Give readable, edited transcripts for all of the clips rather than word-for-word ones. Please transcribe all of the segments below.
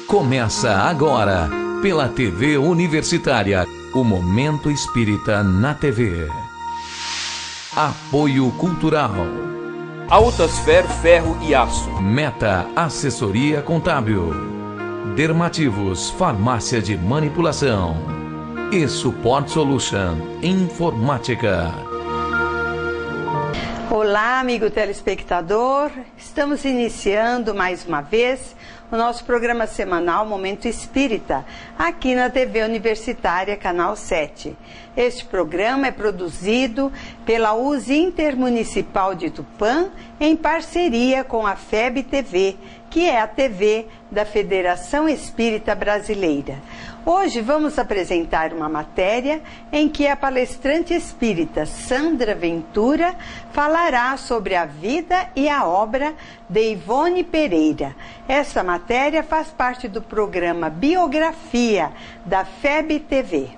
Começa agora, pela TV Universitária, o Momento Espírita na TV. Apoio Cultural. Altasfer Ferro e Aço. Meta Assessoria Contábil. Dermativos Farmácia de Manipulação. E Support Solution Informática. Olá, amigo telespectador. Estamos iniciando mais uma vez o nosso programa semanal Momento Espírita, aqui na TV Universitária, Canal 7. Este programa é produzido pela USE Intermunicipal de Tupã, em parceria com a FEB TV, que é a TV da Federação Espírita Brasileira. Hoje vamos apresentar uma matéria em que a palestrante espírita Sandra Ventura falará sobre a vida e a obra de Ivone Pereira. Essa matéria faz parte do programa Biografia da FEB TV.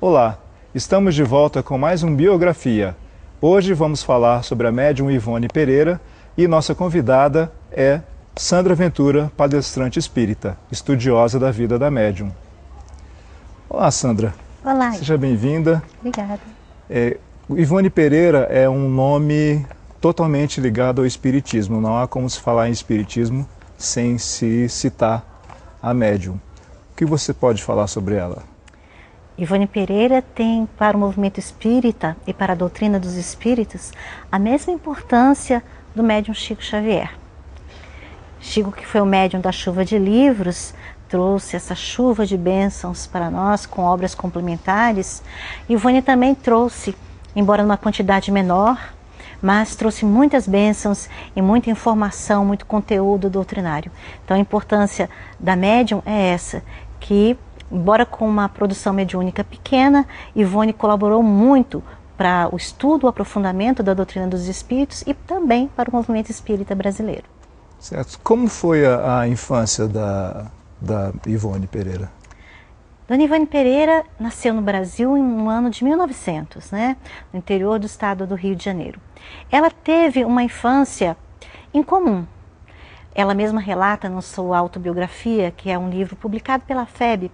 Olá, estamos de volta com mais um Biografia. Hoje vamos falar sobre a médium Ivone Pereira e nossa convidada é Sandra Ventura, palestrante espírita, estudiosa da vida da médium. Olá, Sandra. Olá. Seja bem-vinda. Obrigada. Ivone Pereira é um nome totalmente ligado ao espiritismo. Não há como se falar em espiritismo sem se citar a médium. O que você pode falar sobre ela? Ivone Pereira tem para o movimento espírita e para a doutrina dos espíritos a mesma importância do médium Chico Xavier. Chico, que foi o médium da chuva de livros, trouxe essa chuva de bênçãos para nós com obras complementares. Ivone também trouxe, embora numa quantidade menor, mas trouxe muitas bênçãos e muita informação, muito conteúdo doutrinário. Então a importância da médium é essa, que embora com uma produção mediúnica pequena, Ivone colaborou muito para o estudo, o aprofundamento da doutrina dos espíritos e também para o movimento espírita brasileiro. Certo. Como foi a infância da Ivone Pereira? Dona Ivone Pereira nasceu no Brasil no ano de 1900, no interior do estado do Rio de Janeiro. Ela teve uma infância incomum. Ela mesma relata na sua autobiografia, que é um livro publicado pela FEB,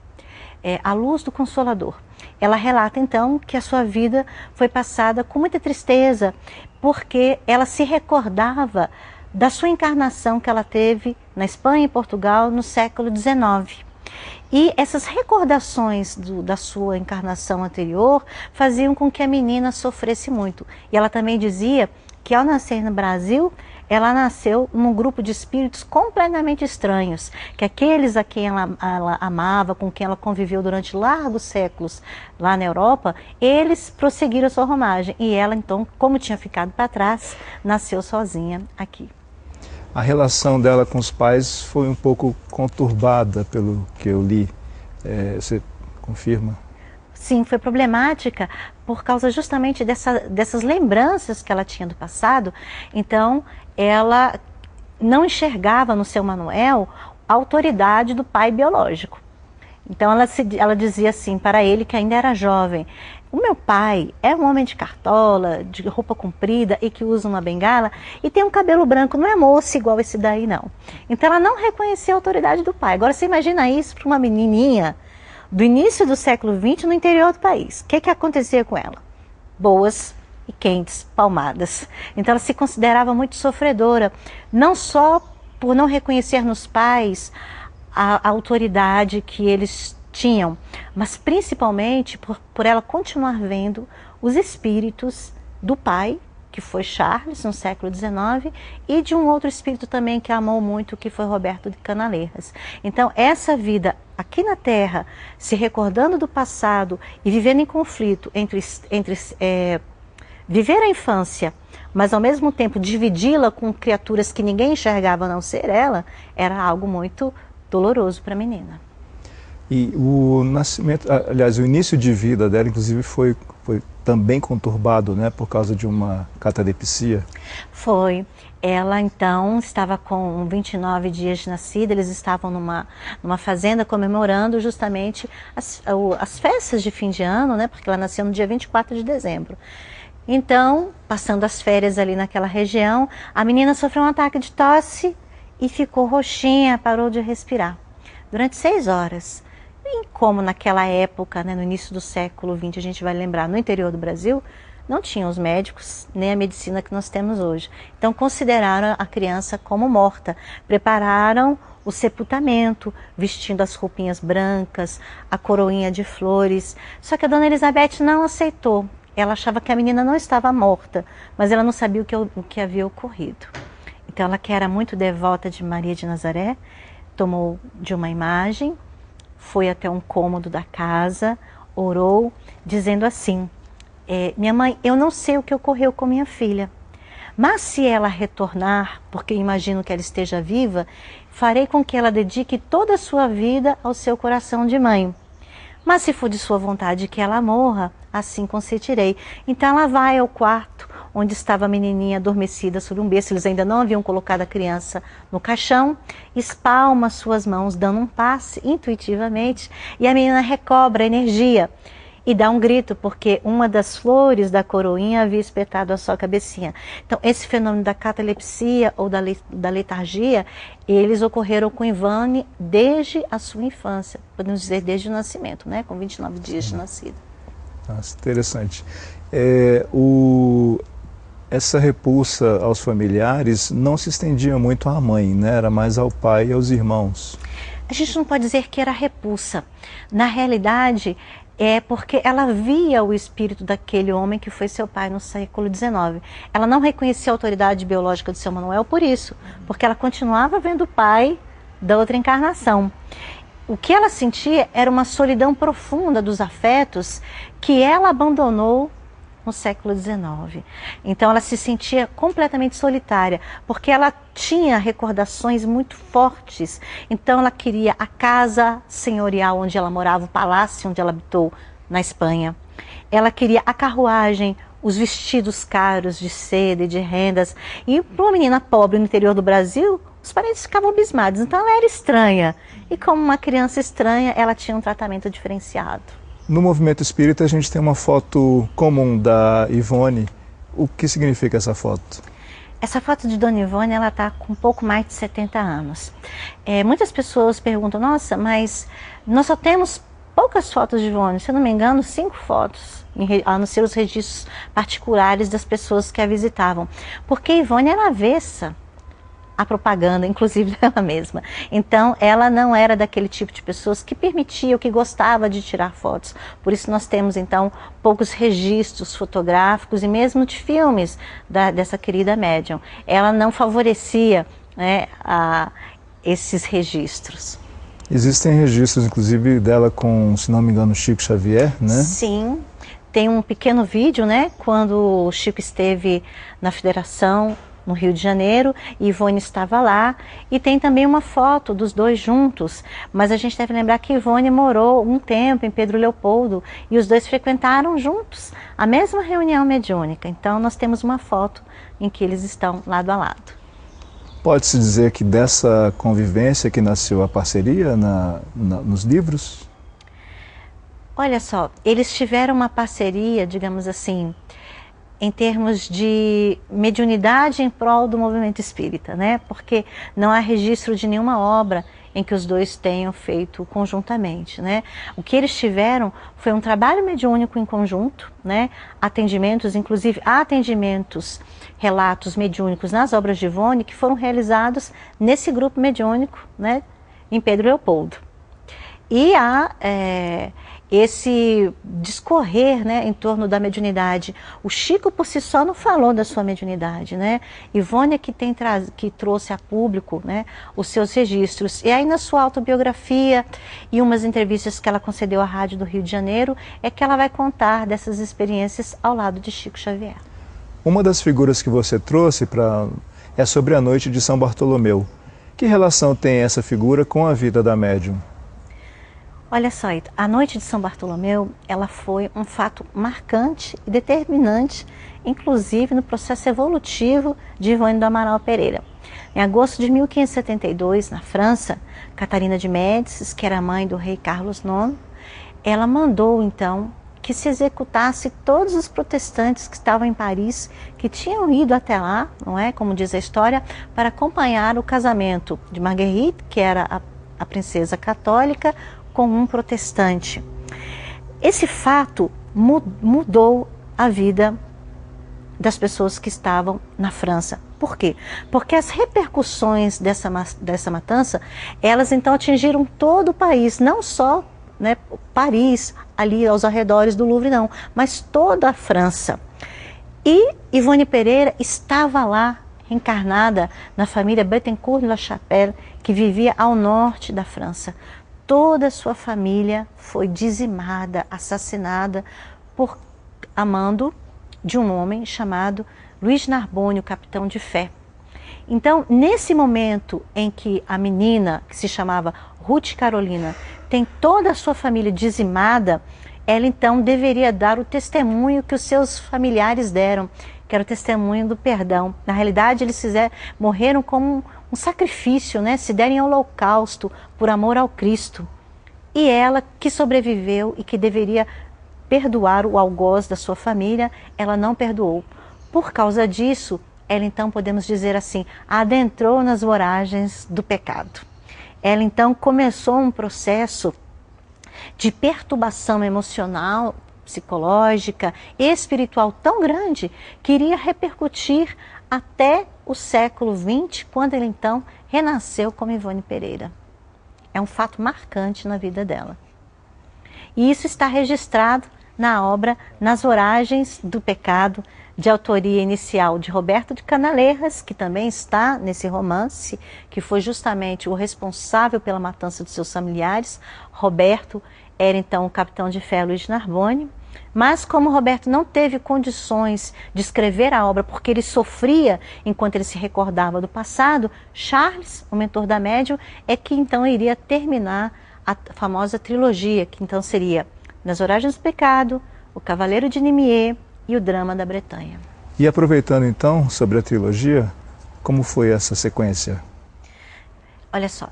A Luz do Consolador. Ela relata então que a sua vida foi passada com muita tristeza, porque ela se recordava da sua encarnação que ela teve na Espanha e Portugal no século XIX. E essas recordações da sua encarnação anterior faziam com que a menina sofresse muito. E ela também dizia que ao nascer no Brasil, ela nasceu num grupo de espíritos completamente estranhos, que aqueles a quem ela amava, com quem ela conviveu durante largos séculos lá na Europa, eles prosseguiram a sua romagem. E ela então, como tinha ficado para trás, nasceu sozinha aqui. A relação dela com os pais foi um pouco conturbada, pelo que eu li. Você confirma? Sim, foi problemática por causa justamente dessas lembranças que ela tinha do passado. Então, ela não enxergava no seu Manuel a autoridade do pai biológico. Então, ela dizia assim para ele, que ainda era jovem: o meu pai é um homem de cartola, de roupa comprida e que usa uma bengala e tem um cabelo branco, não é moço igual esse daí não. Então, ela não reconhecia a autoridade do pai. Agora, você imagina isso para uma menininha do início do século XX no interior do país. O que acontecia com ela? Boas e quentes palmadas. Então ela se considerava muito sofredora, não só por não reconhecer nos pais a autoridade que eles tinham, mas principalmente por ela continuar vendo os espíritos do pai, que foi Charles, no século XIX, e de um outro espírito também que a amou muito, que foi Roberto de Canaleiras. Então, essa vida aqui na Terra, se recordando do passado e vivendo em conflito entre viver a infância, mas ao mesmo tempo dividi-la com criaturas que ninguém enxergava a não ser ela, era algo muito doloroso para a menina. E o nascimento, aliás, o início de vida dela, inclusive, foi também conturbado, por causa de uma catalepsia? Foi. Ela então estava com 29 dias de nascida, eles estavam numa fazenda comemorando justamente as festas de fim de ano, né? Porque ela nasceu no dia 24 de dezembro. Então, passando as férias ali naquela região, a menina sofreu um ataque de tosse e ficou roxinha, parou de respirar durante 6 horas. E como naquela época, né, no início do século XX, a gente vai lembrar, no interior do Brasil, não tinham os médicos, nem a medicina que nós temos hoje. Então consideraram a criança como morta, prepararam o sepultamento, vestindo as roupinhas brancas, a coroinha de flores. Só que a dona Elizabeth não aceitou. Ela achava que a menina não estava morta, mas ela não sabia o que havia ocorrido. Então ela, que era muito devota de Maria de Nazaré, tomou de uma imagem, foi até um cômodo da casa, orou, dizendo assim: minha mãe, eu não sei o que ocorreu com minha filha, mas se ela retornar, porque imagino que ela esteja viva, farei com que ela dedique toda a sua vida ao seu coração de mãe. Mas se for de sua vontade que ela morra, assim consentirei. Então ela vai ao quarto onde estava a menininha adormecida sobre um berço. Eles ainda não haviam colocado a criança no caixão. Espalma suas mãos, dando um passe intuitivamente. E a menina recobra a energia e dá um grito, porque uma das flores da coroinha havia espetado a sua cabecinha. Então, esse fenômeno da catalepsia ou da letargia, eles ocorreram com Ivone desde a sua infância, podemos dizer desde o nascimento, né? Com 29 dias de nascida. Nossa, interessante. Essa repulsa aos familiares não se estendia muito à mãe, né? Era mais ao pai e aos irmãos. A gente não pode dizer que era repulsa. Na realidade, é porque ela via o espírito daquele homem que foi seu pai no século XIX. Ela não reconhecia a autoridade biológica de seu Manuel por isso, porque ela continuava vendo o pai da outra encarnação. O que ela sentia era uma solidão profunda dos afetos que ela abandonou no século XIX. Então ela se sentia completamente solitária, porque ela tinha recordações muito fortes. Então ela queria a casa senhorial onde ela morava, o palácio onde ela habitou na Espanha. Ela queria a carruagem, os vestidos caros de seda e de rendas. E para uma menina pobre no interior do Brasil, os parentes ficavam abismados. Então ela era estranha. E como uma criança estranha, ela tinha um tratamento diferenciado. No movimento espírita a gente tem uma foto comum da Ivone. O que significa essa foto? Essa foto de Dona Ivone, ela está com um pouco mais de 70 anos. Muitas pessoas perguntam, nossa, mas nós só temos poucas fotos de Ivone, se eu não me engano, 5 fotos, a não ser os registros particulares das pessoas que a visitavam. Porque Ivone era avessa a propaganda, inclusive dela mesma. Então, ela não era daquele tipo de pessoas que permitia ou que gostava de tirar fotos. Por isso nós temos, então, poucos registros fotográficos e mesmo de filmes dessa querida médium. Ela não favorecia, né, esses registros. Existem registros, inclusive, dela com, se não me engano, Chico Xavier, né? Sim. Tem um pequeno vídeo, né, quando o Chico esteve na Federação, no Rio de Janeiro, e Ivone estava lá, e tem também uma foto dos dois juntos, mas a gente deve lembrar que Ivone morou um tempo em Pedro Leopoldo, e os dois frequentaram juntos a mesma reunião mediúnica. Então nós temos uma foto em que eles estão lado a lado. Pode-se dizer que dessa convivência que nasceu a parceria nos livros? Olha só, eles tiveram uma parceria, digamos assim, em termos de mediunidade em prol do movimento espírita, né? Porque não há registro de nenhuma obra em que os dois tenham feito conjuntamente, né? O que eles tiveram foi um trabalho mediúnico em conjunto, né? Atendimentos, inclusive atendimentos, relatos mediúnicos nas obras de Ivone que foram realizados nesse grupo mediúnico, né? Em Pedro Leopoldo. E há esse discorrer, né, em torno da mediunidade. O Chico por si só não falou da sua mediunidade, né? Ivone é que trouxe a público, né, os seus registros. E aí na sua autobiografia e umas entrevistas que ela concedeu à Rádio do Rio de Janeiro, é que ela vai contar dessas experiências ao lado de Chico Xavier. Uma das figuras que você trouxe é sobre a noite de São Bartolomeu. Que relação tem essa figura com a vida da médium? Olha só, a noite de São Bartolomeu, ela foi um fato marcante e determinante, inclusive no processo evolutivo de Ivone do Amaral Pereira. Em agosto de 1572, na França, Catarina de Médicis, que era mãe do rei Carlos IX, ela mandou então que se executasse todos os protestantes que estavam em Paris, que tinham ido até lá, não é, como diz a história, para acompanhar o casamento de Marguerite, que era a princesa católica, com um protestante. Esse fato mudou a vida das pessoas que estavam na França. Por quê? Porque as repercussões dessa matança, elas então atingiram todo o país, não só, né, Paris, ali aos arredores do Louvre, não, mas toda a França. E Ivone Pereira estava lá, encarnada na família Bettencourt de La Chapelle, que vivia ao norte da França. Toda a sua família foi dizimada, assassinada por amando de um homem chamado Luiz Narbonne, o capitão de fé. Então, nesse momento em que a menina, que se chamava Ruth Carolina, tem toda a sua família dizimada, ela então deveria dar o testemunho que os seus familiares deram, que era o testemunho do perdão. Na realidade, eles morreram como um sacrifício, né? Se derem ao holocausto por amor ao Cristo. E ela, que sobreviveu e que deveria perdoar o algoz da sua família, ela não perdoou. Por causa disso, ela então, podemos dizer assim, adentrou nas voragens do pecado. Ela então começou um processo de perturbação emocional, psicológica e espiritual tão grande que iria repercutir até o século XX, quando ele então renasceu como Ivone Pereira. É um fato marcante na vida dela. E isso está registrado na obra Nas Voragens do Pecado, de autoria inicial de Roberto de Canalejas, que também está nesse romance, que foi justamente o responsável pela matança de seus familiares. Roberto era então o capitão de fé Luiz Narbonne, mas como Roberto não teve condições de escrever a obra porque ele sofria enquanto ele se recordava do passado, Charles, o mentor da médium, é que então iria terminar a famosa trilogia, que então seria Nas Voragens do Pecado, O Cavaleiro de Nimier e O Drama da Bretanha. E aproveitando então sobre a trilogia, como foi essa sequência? Olha só,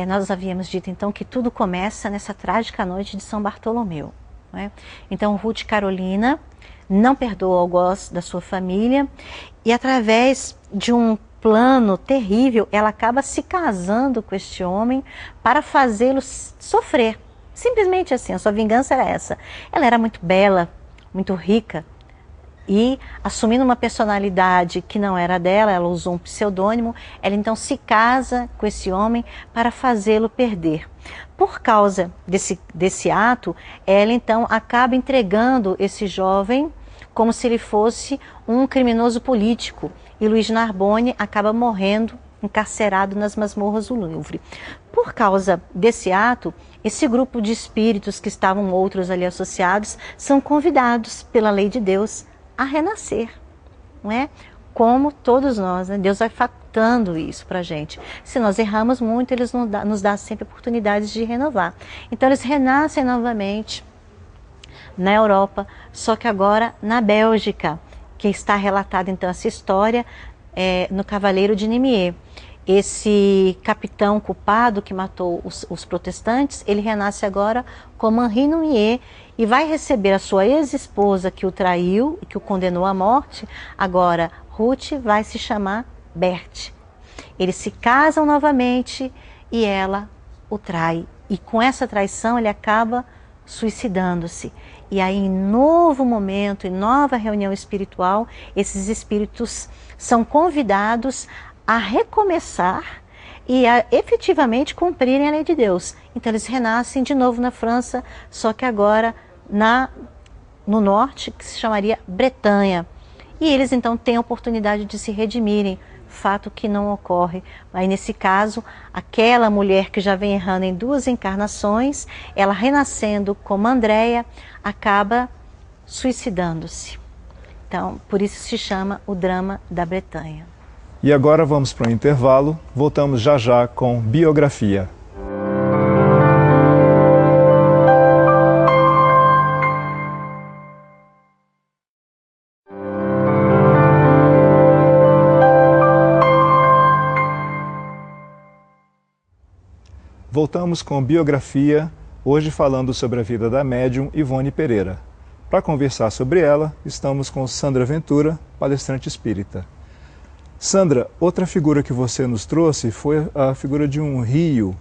nós havíamos dito então que tudo começa nessa trágica noite de São Bartolomeu. Não é? Então Ruth Carolina não perdoa o algoz da sua família e através de um plano terrível, ela acaba se casando com este homem para fazê-lo sofrer. Simplesmente assim, a sua vingança era essa. Ela era muito bela, muito rica, e assumindo uma personalidade que não era dela, ela usou um pseudônimo, ela então se casa com esse homem para fazê-lo perder. Por causa desse ato, ela então acaba entregando esse jovem como se ele fosse um criminoso político, e Luiz Narbonne acaba morrendo encarcerado nas masmorras do Louvre. Por causa desse ato, esse grupo de espíritos que estavam outros ali associados são convidados pela lei de Deus a renascer, não é? Como todos nós, né? Deus vai facultando isso para a gente. Se nós erramos muito, Ele nos dá sempre oportunidades de renovar. Então eles renascem novamente na Europa, só que agora na Bélgica, que está relatada então essa história no Cavaleiro de Nimier. Esse capitão culpado que matou os protestantes, ele renasce agora como Henri Nimier e vai receber a sua ex-esposa que o traiu e que o condenou à morte. Agora, Ruth vai se chamar Berthe. Eles se casam novamente e ela o trai. E com essa traição ele acaba suicidando-se. E aí, em novo momento, em nova reunião espiritual, esses espíritos são convidados a recomeçar e a efetivamente cumprirem a lei de Deus. Então eles renascem de novo na França, só que agora no norte, que se chamaria Bretanha. E eles então têm a oportunidade de se redimirem, fato que não ocorre. Aí nesse caso, aquela mulher que já vem errando em 2 encarnações, ela renascendo como Andréia, acaba suicidando-se. Então, por isso se chama o drama da Bretanha. E agora vamos para o intervalo, voltamos já já com Biografia. Voltamos com biografia, hoje falando sobre a vida da médium Ivone Pereira. Para conversar sobre ela, estamos com Sandra Ventura, palestrante espírita. Sandra, outra figura que você nos trouxe foi a figura de um rio.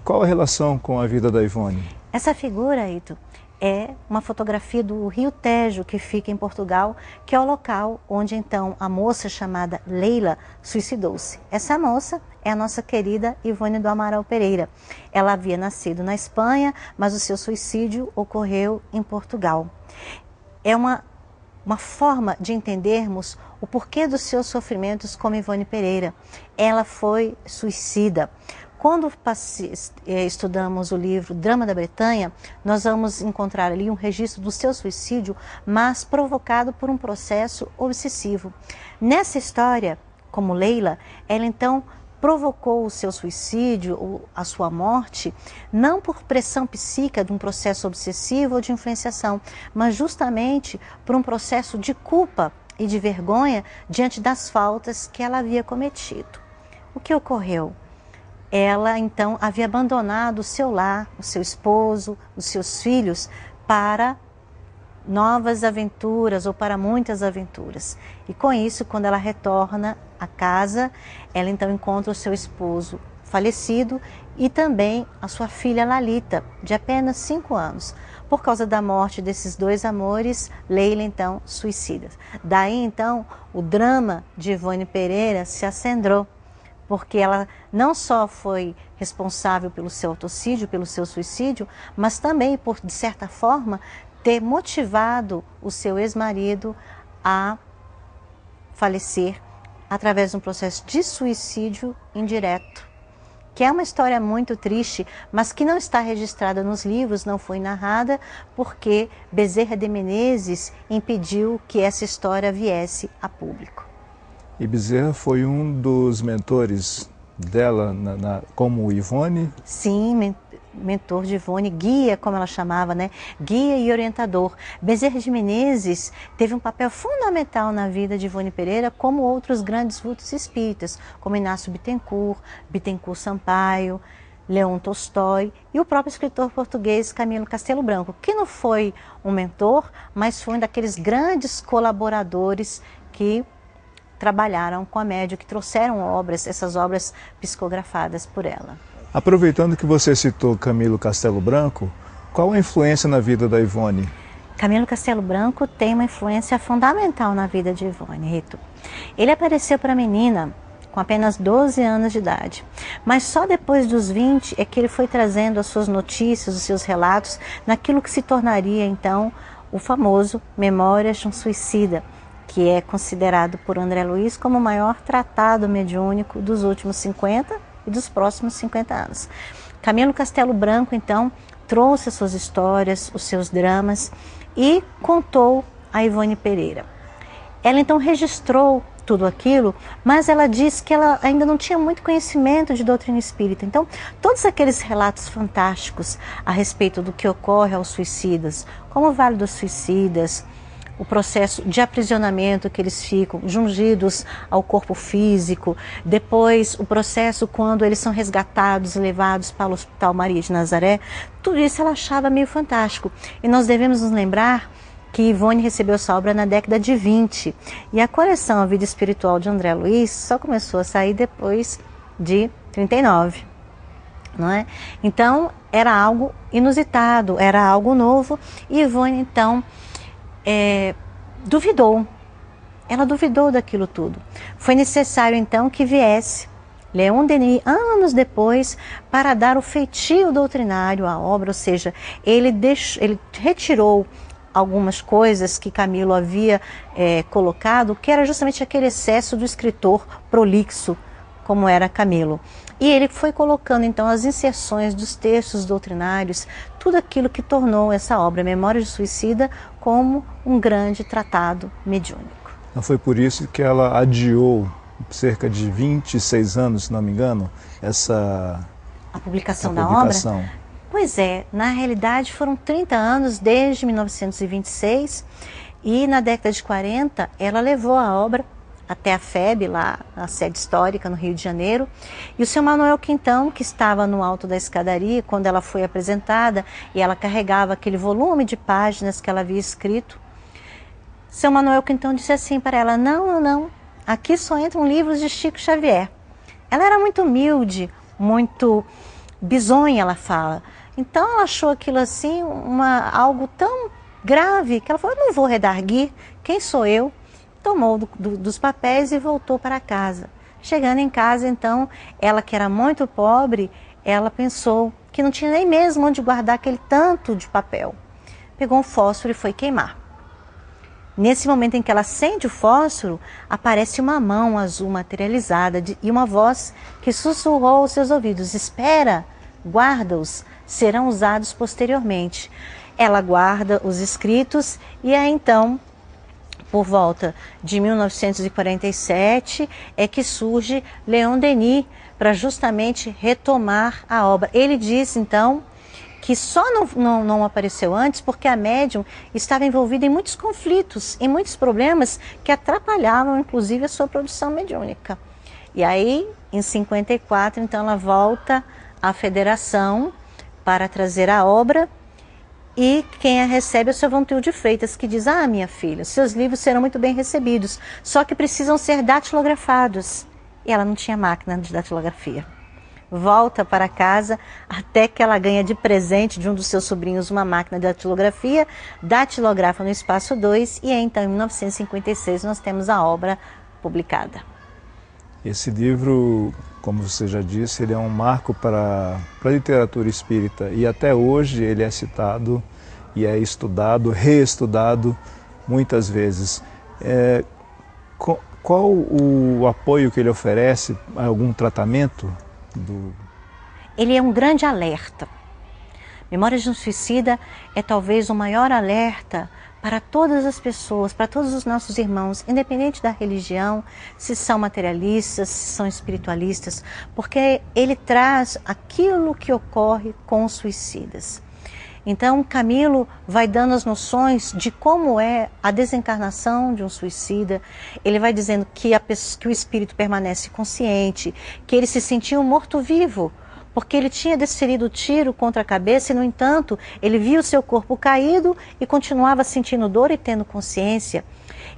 Qual a relação com a vida da Ivone? Essa figura, Ito, é uma fotografia do Rio Tejo, que fica em Portugal, que é o local onde então a moça chamada Leila suicidou-se. Essa moça é a nossa querida Ivone do Amaral Pereira. Ela havia nascido na Espanha, mas o seu suicídio ocorreu em Portugal. É uma forma de entendermos o porquê dos seus sofrimentos como Ivone Pereira. Ela foi suicida. Quando estudamos o livro Drama da Bretanha, nós vamos encontrar ali um registro do seu suicídio, mas provocado por um processo obsessivo. Nessa história, como Leila, ela então provocou o seu suicídio, a sua morte, não por pressão psíquica de um processo obsessivo ou de influenciação, mas justamente por um processo de culpa e de vergonha diante das faltas que ela havia cometido. O que ocorreu? Ela então havia abandonado o seu lar, o seu esposo, os seus filhos para novas aventuras ou para muitas aventuras. E com isso, quando ela retorna à casa, ela então encontra o seu esposo falecido e também a sua filha Lalita, de apenas 5 anos. Por causa da morte desses dois amores, Leila então suicida. Daí então o drama de Ivone Pereira se acendrou, porque ela não só foi responsável pelo seu autocídio, pelo seu suicídio, mas também por, de certa forma, ter motivado o seu ex-marido a falecer através de um processo de suicídio indireto, que é uma história muito triste, mas que não está registrada nos livros, não foi narrada, porque Bezerra de Menezes impediu que essa história viesse a público. E Bezerra foi um dos mentores dela como Ivone? Sim, mentor de Ivone, guia, como ela chamava, né? Guia e orientador. Bezerra de Menezes teve um papel fundamental na vida de Ivone Pereira, como outros grandes vultos espíritas, como Inácio Bittencourt, Bittencourt Sampaio, Leon Tolstói e o próprio escritor português Camilo Castelo Branco, que não foi um mentor, mas foi um daqueles grandes colaboradores que trabalharam com a médium, que trouxeram obras, essas obras psicografadas por ela. Aproveitando que você citou Camilo Castelo Branco, qual a influência na vida da Ivone? Camilo Castelo Branco tem uma influência fundamental na vida de Ivone, Rito. Ele apareceu para a menina com apenas 12 anos de idade, mas só depois dos 20 é que ele foi trazendo as suas notícias, os seus relatos, naquilo que se tornaria então o famoso Memórias de um Suicida, que é considerado por André Luiz como o maior tratado mediúnico dos últimos 50 e dos próximos 50 anos. Camilo Castelo Branco, então, trouxe as suas histórias, os seus dramas e contou a Ivone Pereira. Ela, então, registrou tudo aquilo, mas ela disse que ela ainda não tinha muito conhecimento de doutrina espírita. Então, todos aqueles relatos fantásticos a respeito do que ocorre aos suicidas, como o Vale dos Suicidas, o processo de aprisionamento que eles ficam jungidos ao corpo físico, depois o processo quando eles são resgatados e levados para o Hospital Maria de Nazaré, tudo isso ela achava meio fantástico. E nós devemos nos lembrar que Ivone recebeu essa obra na década de 20 e a coleção A Vida Espiritual de André Luiz só começou a sair depois de 39. Não é? Então era algo inusitado, era algo novo e Ivone então duvidou. Ela duvidou daquilo tudo. Foi necessário então que viesse Leon Denis, anos depois, para dar o feitio doutrinário à obra, ou seja, ele retirou algumas coisas que Camilo havia colocado, que era justamente aquele excesso do escritor prolixo, como era Camilo. E ele foi colocando então as inserções dos textos doutrinários, tudo aquilo que tornou essa obra, Memórias de Suicida, como um grande tratado mediúnico. Não foi por isso que ela adiou cerca de 26 anos, se não me engano, a publicação da obra? Pois é, na realidade foram 30 anos desde 1926 e na década de 40 ela levou a obra até a FEB, lá a sede histórica no Rio de Janeiro. E o seu Manuel Quintão, que estava no alto da escadaria, quando ela foi apresentada, e ela carregava aquele volume de páginas que ela havia escrito, seu Manuel Quintão disse assim para ela: não, aqui só entram livros de Chico Xavier. Ela era muito humilde, muito bisonha, ela fala. Então ela achou aquilo assim, algo tão grave, que ela falou: não vou redarguir, quem sou eu? Tomou dos papéis e voltou para casa. Chegando em casa, então, ela que era muito pobre, ela pensou que não tinha nem mesmo onde guardar aquele tanto de papel. Pegou um fósforo e foi queimar. Nesse momento em que ela acende o fósforo, aparece uma mão azul materializada e uma voz que sussurrou aos seus ouvidos: espera, guarda-os, serão usados posteriormente. Ela guarda os escritos e aí então, por volta de 1947, é que surge Leon Denis para justamente retomar a obra. Ele diz então que só não apareceu antes porque a médium estava envolvida em muitos conflitos, em muitos problemas que atrapalhavam inclusive a sua produção mediúnica. E aí, em 54, então ela volta à federação para trazer a obra, e quem a recebe é o seu Vantuil de Freitas, que diz: ah, minha filha, seus livros serão muito bem recebidos, só que precisam ser datilografados. E ela não tinha máquina de datilografia. Volta para casa até que ela ganha de presente de um dos seus sobrinhos uma máquina de datilografia, datilografa no Espaço 2 e então em 1956 nós temos a obra publicada. Esse livro, como você já disse, ele é um marco para a literatura espírita e até hoje ele é citado e é estudado, reestudado muitas vezes. Qual o apoio que ele oferece? Algum tratamento? Ele é um grande alerta. Memórias de um Suicida é talvez o maior alerta para todas as pessoas, para todos os nossos irmãos, independente da religião, se são materialistas, se são espiritualistas, porque ele traz aquilo que ocorre com os suicidas. Então, Camilo vai dando as noções de como é a desencarnação de um suicida. Ele vai dizendo que o espírito permanece consciente, que ele se sentiu morto-vivo, porque ele tinha desferido o tiro contra a cabeça e, no entanto, ele via o seu corpo caído e continuava sentindo dor e tendo consciência.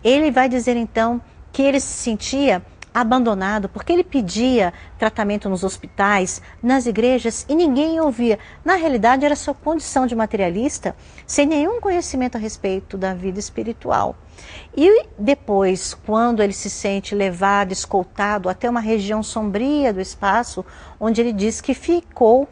Ele vai dizer, então, que ele se sentia abandonado, porque ele pedia tratamento nos hospitais, nas igrejas, e ninguém ouvia. Na realidade, era sua condição de materialista, sem nenhum conhecimento a respeito da vida espiritual. E depois, quando ele se sente levado, escoltado até uma região sombria do espaço, onde ele diz que ficou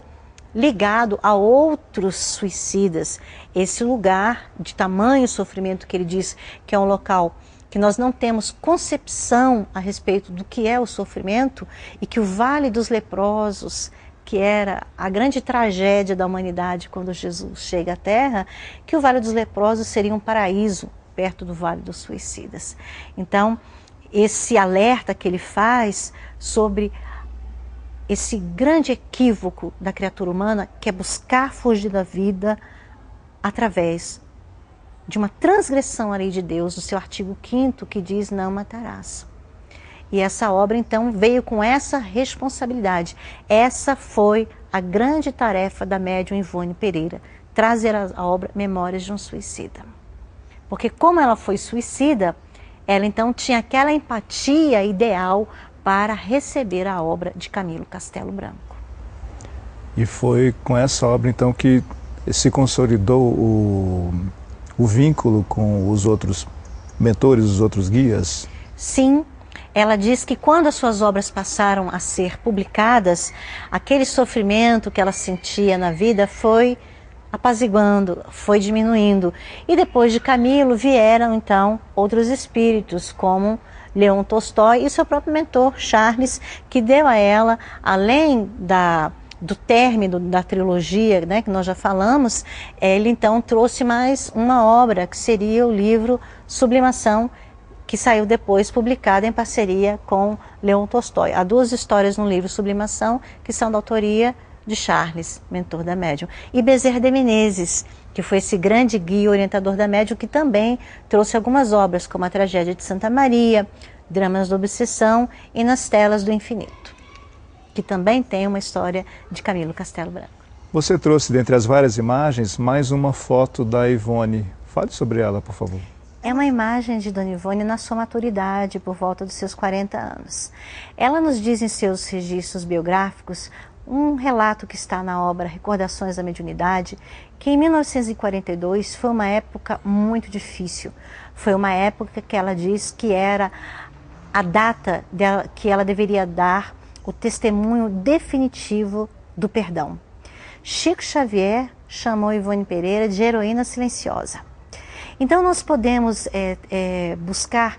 ligado a outros suicidas. Esse lugar de tamanho sofrimento que ele diz que é um local que nós não temos concepção a respeito do que é o sofrimento, e que o Vale dos Leprosos, que era a grande tragédia da humanidade quando Jesus chega à Terra, que o Vale dos Leprosos seria um paraíso perto do Vale dos Suicidas. Então, esse alerta que ele faz sobre esse grande equívoco da criatura humana, que é buscar fugir da vida através de uma transgressão à lei de Deus, do seu artigo 5º, que diz: não matarás. E essa obra, então, veio com essa responsabilidade. Essa foi a grande tarefa da médium Ivone Pereira, trazer a obra Memórias de um Suicida. Porque como ela foi suicida, ela então tinha aquela empatia ideal para receber a obra de Camilo Castelo Branco. E foi com essa obra, então, que se consolidou o vínculo com os outros mentores, os outros guias? Sim, ela diz que quando as suas obras passaram a ser publicadas, aquele sofrimento que ela sentia na vida foi apaziguando, foi diminuindo. E depois de Camilo vieram então outros espíritos, como Leon Tolstói e seu próprio mentor, Charles, que deu a ela, além do término da trilogia, né, que nós já falamos, ele então trouxe mais uma obra, que seria o livro Sublimação, que saiu depois publicado em parceria com Leon Tolstói. Há 2 histórias no livro Sublimação, que são da autoria de Charles, mentor da médium, e Bezerra de Menezes, que foi esse grande guia orientador da médium, que também trouxe algumas obras, como a Tragédia de Santa Maria, Dramas da Obsessão e Nas Telas do Infinito, que também tem uma história de Camilo Castelo Branco. Você trouxe, dentre as várias imagens, mais uma foto da Ivone. Fale sobre ela, por favor. É uma imagem de Dona Ivone na sua maturidade, por volta dos seus 40 anos. Ela nos diz em seus registros biográficos, um relato que está na obra Recordações da Mediunidade, que em 1942 foi uma época muito difícil. Foi uma época que ela diz que era a data dela, que ela deveria dar o testemunho definitivo do perdão. Chico Xavier chamou Ivone Pereira de heroína silenciosa. Então nós podemos buscar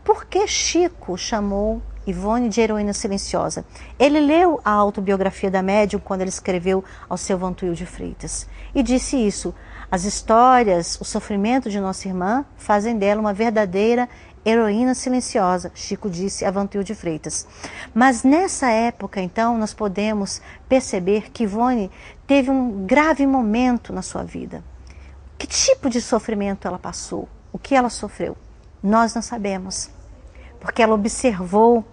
por que Chico chamou Ivone de heroína silenciosa. Ele leu a autobiografia da médium quando ele escreveu ao seu Vantuil de Freitas e disse isso: as histórias, o sofrimento de nossa irmã fazem dela uma verdadeira heroína silenciosa, Chico disse a Vantuil de Freitas. Mas nessa época, então, nós podemos perceber que Ivone teve um grave momento na sua vida. Que tipo de sofrimento ela passou? O que ela sofreu? Nós não sabemos, porque ela observou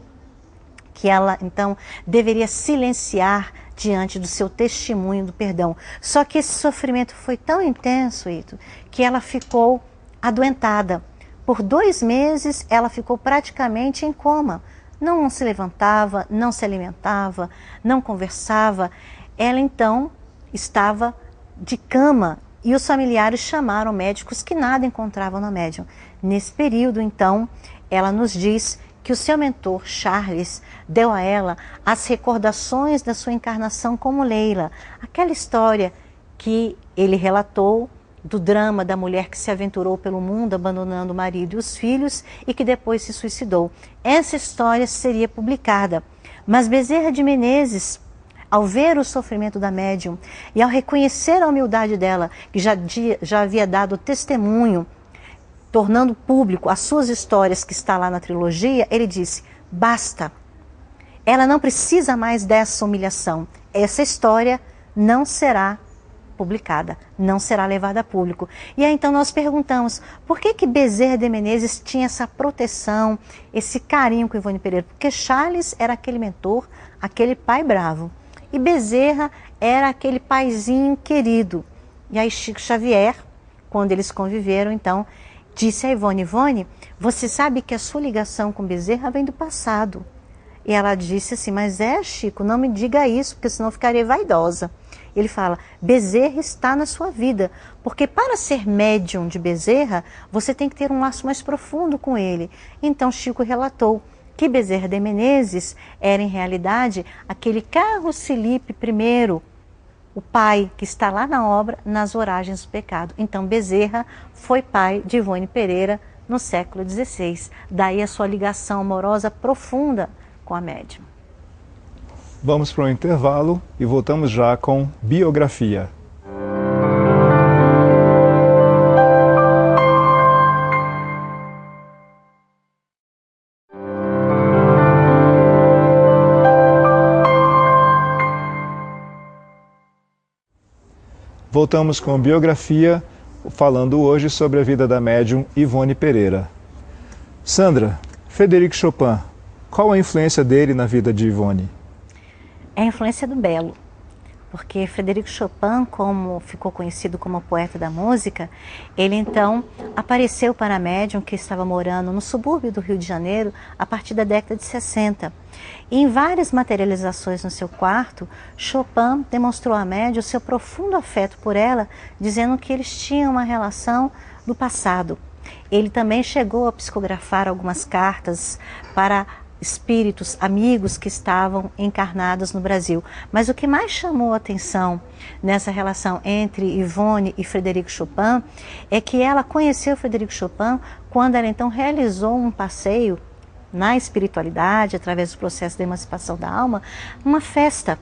que ela, então, deveria silenciar diante do seu testemunho do perdão. Só que esse sofrimento foi tão intenso, Ito, que ela ficou adoentada. Por 2 meses, ela ficou praticamente em coma. Não se levantava, não se alimentava, não conversava. Ela, então, estava de cama e os familiares chamaram médicos que nada encontravam na médium. Nesse período, então, ela nos diz que o seu mentor, Charles, deu a ela as recordações da sua encarnação como Leila. Aquela história que ele relatou do drama da mulher que se aventurou pelo mundo abandonando o marido e os filhos e que depois se suicidou. Essa história seria publicada, mas Bezerra de Menezes, ao ver o sofrimento da médium e ao reconhecer a humildade dela, que já havia dado testemunho, tornando público as suas histórias que está lá na trilogia, ele disse: basta, ela não precisa mais dessa humilhação, essa história não será publicada, não será levada a público. E aí então nós perguntamos, por que Bezerra de Menezes tinha essa proteção, esse carinho com Ivone Pereira? Porque Charles era aquele mentor, aquele pai bravo, e Bezerra era aquele paizinho querido. E aí Chico Xavier, quando eles conviveram, então, disse a Ivone: Ivone, você sabe que a sua ligação com Bezerra vem do passado. E ela disse assim: mas Chico, não me diga isso, porque senão eu ficaria vaidosa. Ele fala: Bezerra está na sua vida, porque para ser médium de Bezerra, você tem que ter um laço mais profundo com ele. Então Chico relatou que Bezerra de Menezes era em realidade aquele Carlos Felipe I, o pai que está lá na obra Nas Oragens do Pecado. Então Bezerra foi pai de Ivone Pereira no século XVI. Daí a sua ligação amorosa profunda com a médium. Vamos para um intervalo e voltamos já com biografia. Voltamos com biografia, falando hoje sobre a vida da médium Ivone Pereira. Sandra, Frederic Chopin, qual a influência dele na vida de Ivone? É a influência do belo, porque Frederic Chopin, como ficou conhecido como poeta da música, ele então apareceu para a médium que estava morando no subúrbio do Rio de Janeiro a partir da década de 60. E em várias materializações no seu quarto, Chopin demonstrou à médium o seu profundo afeto por ela, dizendo que eles tinham uma relação do passado. Ele também chegou a psicografar algumas cartas para espíritos, amigos que estavam encarnados no Brasil. Mas o que mais chamou a atenção nessa relação entre Ivone e Frederic Chopin é que ela conheceu Frederic Chopin quando ela então realizou um passeio na espiritualidade, através do processo de emancipação da alma, numa festa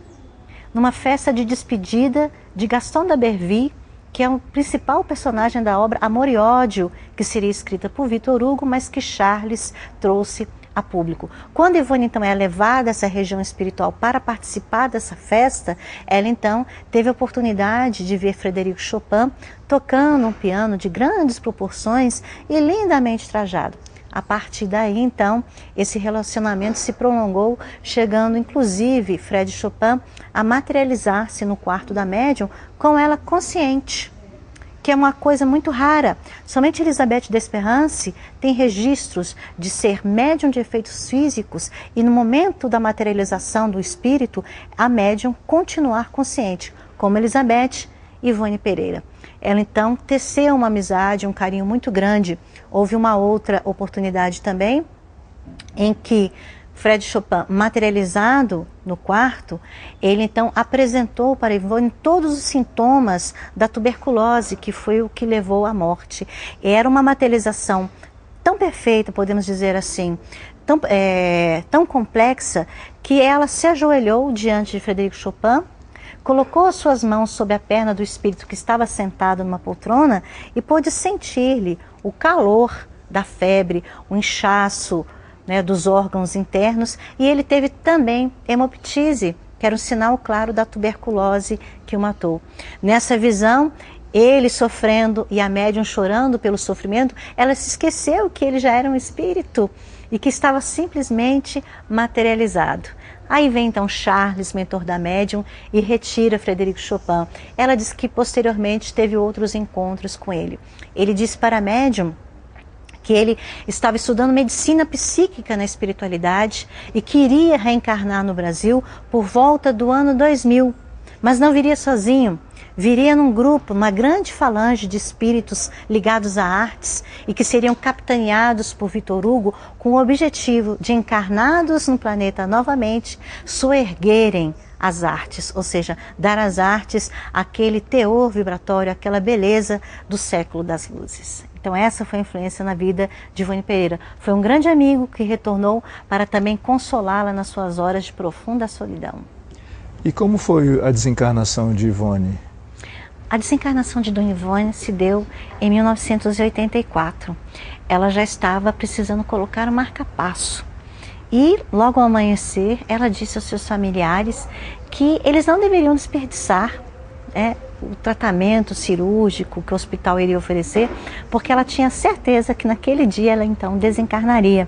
de despedida de Gaston d'Aberville, que é o principal personagem da obra Amor e Ódio, que seria escrita por Victor Hugo, mas que Charles trouxe a público. Quando Ivone então é levada a essa região espiritual para participar dessa festa, ela então teve a oportunidade de ver Frederic Chopin tocando um piano de grandes proporções e lindamente trajado. A partir daí, então, esse relacionamento se prolongou, chegando inclusive Fred Chopin a materializar-se no quarto da médium com ela consciente, que é uma coisa muito rara. Somente Elisabeth Desperance tem registros de ser médium de efeitos físicos e no momento da materialização do espírito, a médium continuar consciente, como Elisabeth Ivone Pereira. Ela então teceu uma amizade, um carinho muito grande. Houve uma outra oportunidade também, em que Fred Chopin, materializado no quarto, ele então apresentou para Ivone todos os sintomas da tuberculose, que foi o que levou à morte. Era uma materialização tão perfeita, podemos dizer assim, tão complexa, que ela se ajoelhou diante de Frederico Chopin, colocou as suas mãos sob a perna do espírito que estava sentado numa poltrona e pôde sentir-lhe o calor da febre, o inchaço, né, dos órgãos internos, e ele teve também hemoptise, que era um sinal claro da tuberculose que o matou. Nessa visão, ele sofrendo e a médium chorando pelo sofrimento, ela se esqueceu que ele já era um espírito e que estava simplesmente materializado. Aí vem então Charles, mentor da médium, e retira Frederico Chopin. Ela diz que posteriormente teve outros encontros com ele. Ele disse para a médium que ele estava estudando medicina psíquica na espiritualidade e queria reencarnar no Brasil por volta do ano 2000, mas não viria sozinho. Viria num grupo, uma grande falange de espíritos ligados a artes e que seriam capitaneados por Victor Hugo com o objetivo de, encarnados no planeta novamente, soerguerem as artes, ou seja, dar às artes aquele teor vibratório, aquela beleza do século das luzes. Então essa foi a influência na vida de Ivone Pereira. Foi um grande amigo que retornou para também consolá-la nas suas horas de profunda solidão. E como foi a desencarnação de Ivone? A desencarnação de Dona Ivone se deu em 1984. Ela já estava precisando colocar um marca-passo. E logo ao amanhecer, ela disse aos seus familiares que eles não deveriam desperdiçar o tratamento cirúrgico que o hospital iria oferecer, porque ela tinha certeza que naquele dia ela então desencarnaria.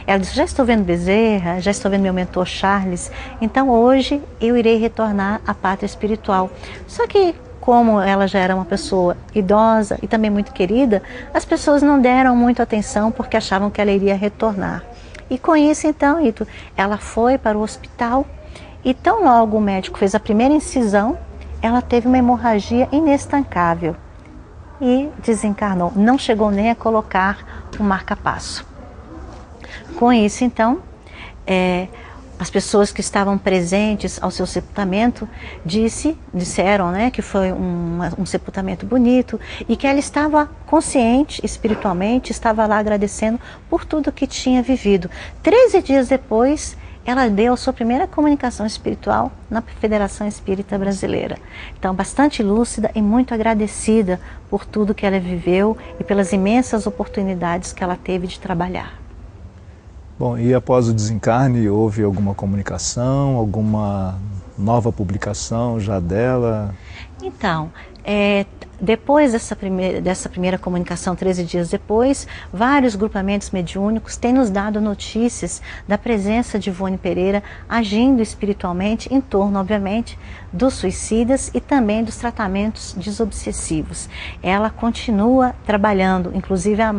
Ela disse: já estou vendo Bezerra, já estou vendo meu mentor Charles, então hoje eu irei retornar à pátria espiritual. Só que, como ela já era uma pessoa idosa e também muito querida, as pessoas não deram muito atenção porque achavam que ela iria retornar. E com isso, então, ela foi para o hospital e tão logo o médico fez a primeira incisão, ela teve uma hemorragia inestancável e desencarnou. Não chegou nem a colocar o marca-passo. Com isso, então, as pessoas que estavam presentes ao seu sepultamento disseram, né, que foi um sepultamento bonito e que ela estava consciente espiritualmente, estava lá agradecendo por tudo que tinha vivido. 13 dias depois, ela deu a sua primeira comunicação espiritual na Federação Espírita Brasileira. Então, bastante lúcida e muito agradecida por tudo que ela viveu e pelas imensas oportunidades que ela teve de trabalhar. Bom, e após o desencarne, houve alguma comunicação, alguma nova publicação já dela? Então, depois dessa primeira comunicação, 13 dias depois, vários grupamentos mediúnicos têm nos dado notícias da presença de Ivone Pereira agindo espiritualmente em torno, obviamente, dos suicidas e também dos tratamentos desobsessivos. Ela continua trabalhando, inclusive a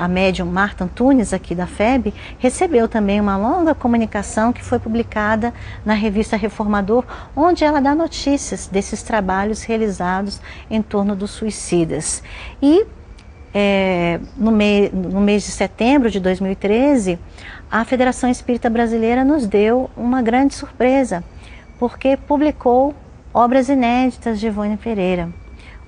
médium Marta Antunes, aqui da FEB, recebeu também uma longa comunicação que foi publicada na revista Reformador, onde ela dá notícias desses trabalhos realizados em torno dos suicidas. E no mês de setembro de 2013, a Federação Espírita Brasileira nos deu uma grande surpresa, porque publicou obras inéditas de Ivone Pereira.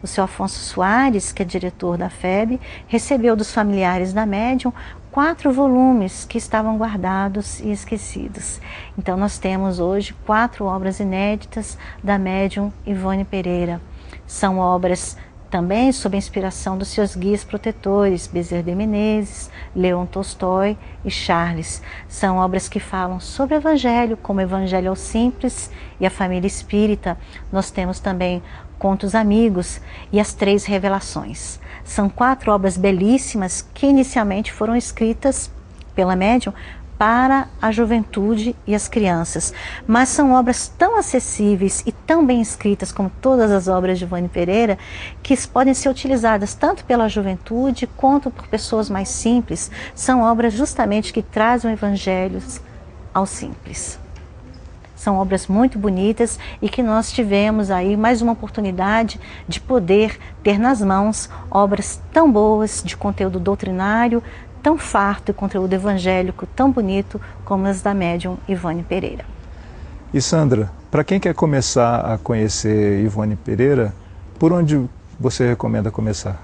O seu Afonso Soares, que é diretor da FEB, recebeu dos familiares da médium 4 volumes que estavam guardados e esquecidos. Então nós temos hoje 4 obras inéditas da médium Ivone Pereira. São obras também sob a inspiração dos seus guias protetores, Bezerra de Menezes, Leon Tolstói e Charles. São obras que falam sobre o Evangelho, como o Evangelho ao Simples e a Família Espírita. Nós temos também Contos Amigos e as Três Revelações. São 4 obras belíssimas que inicialmente foram escritas pela médium para a juventude e as crianças, mas são obras tão acessíveis e tão bem escritas como todas as obras de Ivone Pereira, que podem ser utilizadas tanto pela juventude quanto por pessoas mais simples. São obras justamente que trazem o Evangelho ao simples. São obras muito bonitas e que nós tivemos aí mais uma oportunidade de poder ter nas mãos obras tão boas, de conteúdo doutrinário, tão farto e conteúdo evangélico tão bonito como as da médium Ivone Pereira. E Sandra, para quem quer começar a conhecer Ivone Pereira, por onde você recomenda começar?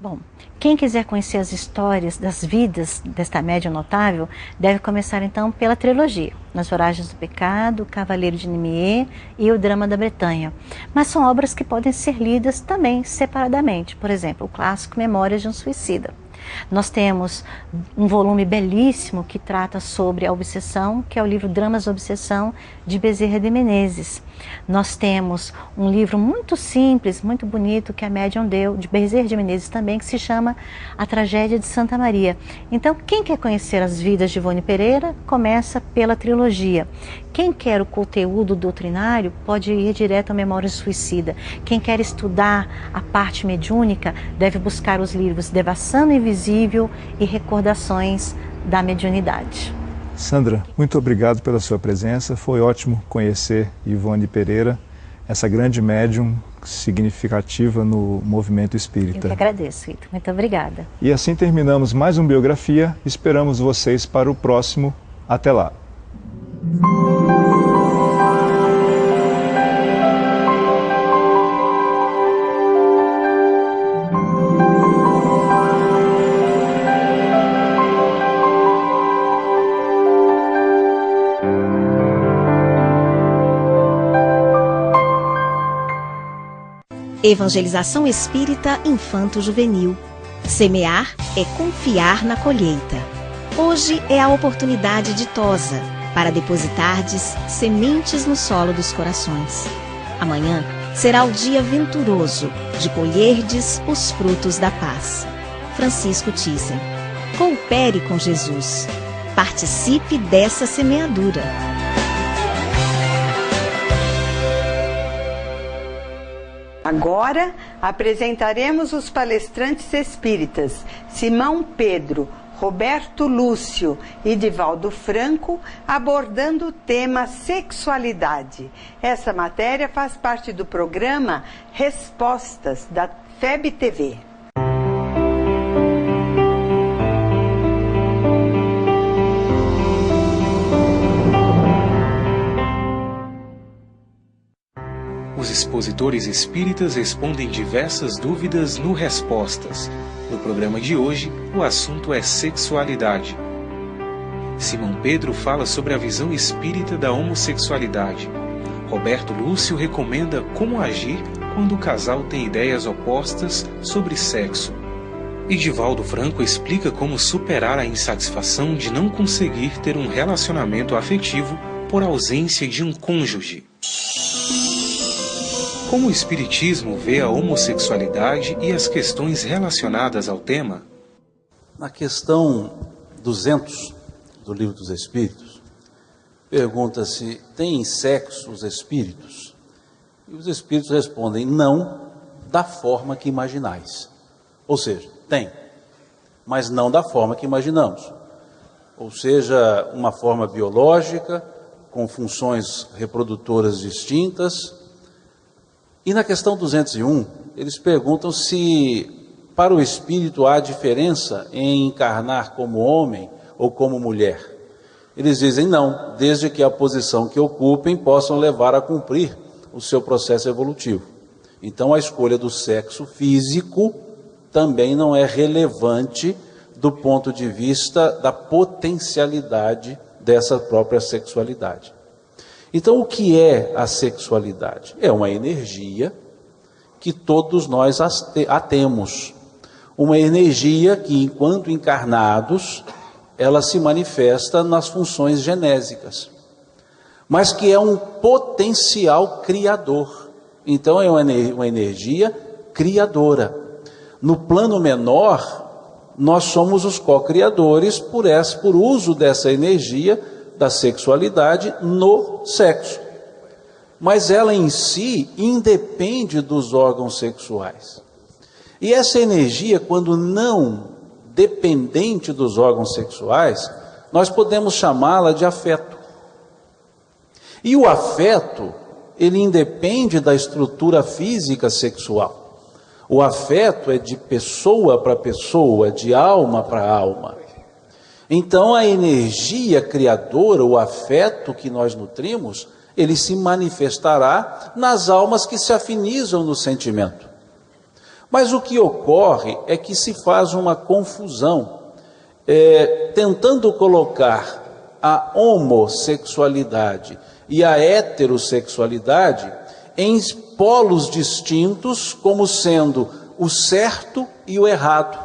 Bom, quem quiser conhecer as histórias das vidas desta médium notável, deve começar então pela trilogia, Nas Voragens do Pecado, Cavaleiro de Nimier e O Drama da Bretanha. Mas são obras que podem ser lidas também separadamente, por exemplo, o clássico Memórias de um Suicida. Nós temos um volume belíssimo que trata sobre a obsessão, que é o livro Dramas da Obsessão, de Bezerra de Menezes. Nós temos um livro muito simples, muito bonito, que a médium deu, de Bezerra de Menezes também, que se chama A Tragédia de Santa Maria. Então, quem quer conhecer as vidas de Ivone Pereira, começa pela trilogia. Quem quer o conteúdo doutrinário, pode ir direto a Memórias de Suicida. Quem quer estudar a parte mediúnica, deve buscar os livros Devassando o Invisível e Recordações da Mediunidade. Sandra, muito obrigado pela sua presença. Foi ótimo conhecer Ivone Pereira, essa grande médium significativa no movimento espírita. Eu que agradeço, Vitor. Muito obrigada. E assim terminamos mais um Biografia. Esperamos vocês para o próximo. Até lá. Evangelização Espírita Infanto-Juvenil. Semear é confiar na colheita. Hoje é a oportunidade ditosa para depositardes sementes no solo dos corações. Amanhã será o dia venturoso de colherdes os frutos da paz. Francisco Thyssen. Coopere com Jesus. Participe dessa semeadura. Agora apresentaremos os palestrantes espíritas Simão Pedro, Roberto Lúcio e Divaldo Franco, abordando o tema sexualidade. Essa matéria faz parte do programa Respostas da FEB TV. Os expositores espíritas respondem diversas dúvidas no Respostas. No programa de hoje, o assunto é sexualidade. Simão Pedro fala sobre a visão espírita da homossexualidade. Roberto Lúcio recomenda como agir quando o casal tem ideias opostas sobre sexo. E Divaldo Franco explica como superar a insatisfação de não conseguir ter um relacionamento afetivo por ausência de um cônjuge. Como o Espiritismo vê a homossexualidade e as questões relacionadas ao tema? Na questão 200 do Livro dos Espíritos, pergunta-se: têm sexo os espíritos? E os espíritos respondem: não da forma que imaginais. Ou seja, tem, mas não da forma que imaginamos. Ou seja, uma forma biológica, com funções reprodutoras distintas. E na questão 201, eles perguntam se para o espírito há diferença em encarnar como homem ou como mulher. Eles dizem não, desde que a posição que ocupem possam levar a cumprir o seu processo evolutivo. Então a escolha do sexo físico também não é relevante do ponto de vista da potencialidade dessa própria sexualidade. Então, o que é a sexualidade? É uma energia que todos nós a temos. Uma energia que, enquanto encarnados, ela se manifesta nas funções genésicas, mas que é um potencial criador. Então é uma energia criadora. No plano menor, nós somos os co-criadores por uso dessa energia da sexualidade no sexo. Mas ela em si independe dos órgãos sexuais. E essa energia, quando não dependente dos órgãos sexuais, nós podemos chamá-la de afeto. E o afeto, ele independe da estrutura física sexual. O afeto é de pessoa para pessoa, de alma para alma. Então a energia criadora, o afeto que nós nutrimos, ele se manifestará nas almas que se afinizam no sentimento. Mas o que ocorre é que se faz uma confusão, tentando colocar a homossexualidade e a heterossexualidade em polos distintos, como sendo o certo e o errado,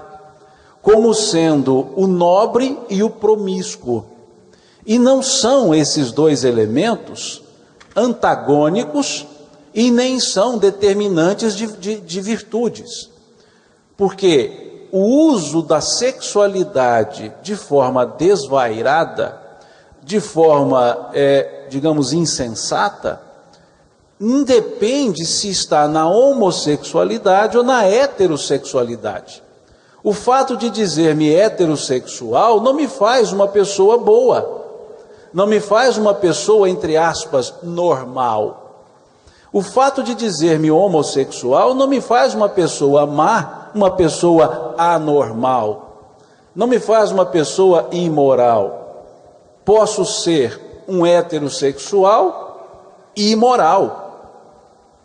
como sendo o nobre e o promíscuo. E não são esses dois elementos antagônicos e nem são determinantes de virtudes. Porque o uso da sexualidade de forma desvairada, de forma, digamos, insensata, independe se está na homossexualidade ou na heterossexualidade. O fato de dizer-me heterossexual não me faz uma pessoa boa, não me faz uma pessoa, entre aspas, normal. O fato de dizer-me homossexual não me faz uma pessoa má, uma pessoa anormal, não me faz uma pessoa imoral. Posso ser um heterossexual imoral,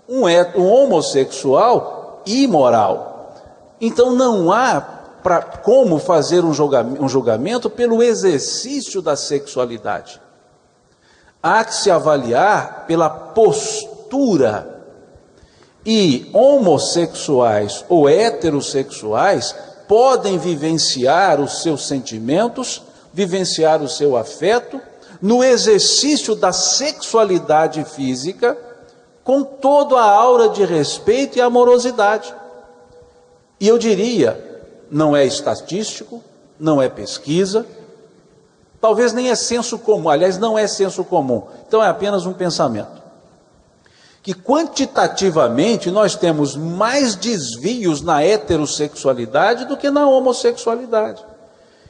um homossexual imoral. Então não há como fazer um julgamento pelo exercício da sexualidade. Há que se avaliar pela postura. E homossexuais ou heterossexuais podem vivenciar os seus sentimentos, vivenciar o seu afeto, no exercício da sexualidade física, com toda a aura de respeito e amorosidade. E eu diria, não é estatístico, não é pesquisa, talvez nem é senso comum, aliás, não é senso comum, então é apenas um pensamento. Que quantitativamente nós temos mais desvios na heterossexualidade do que na homossexualidade.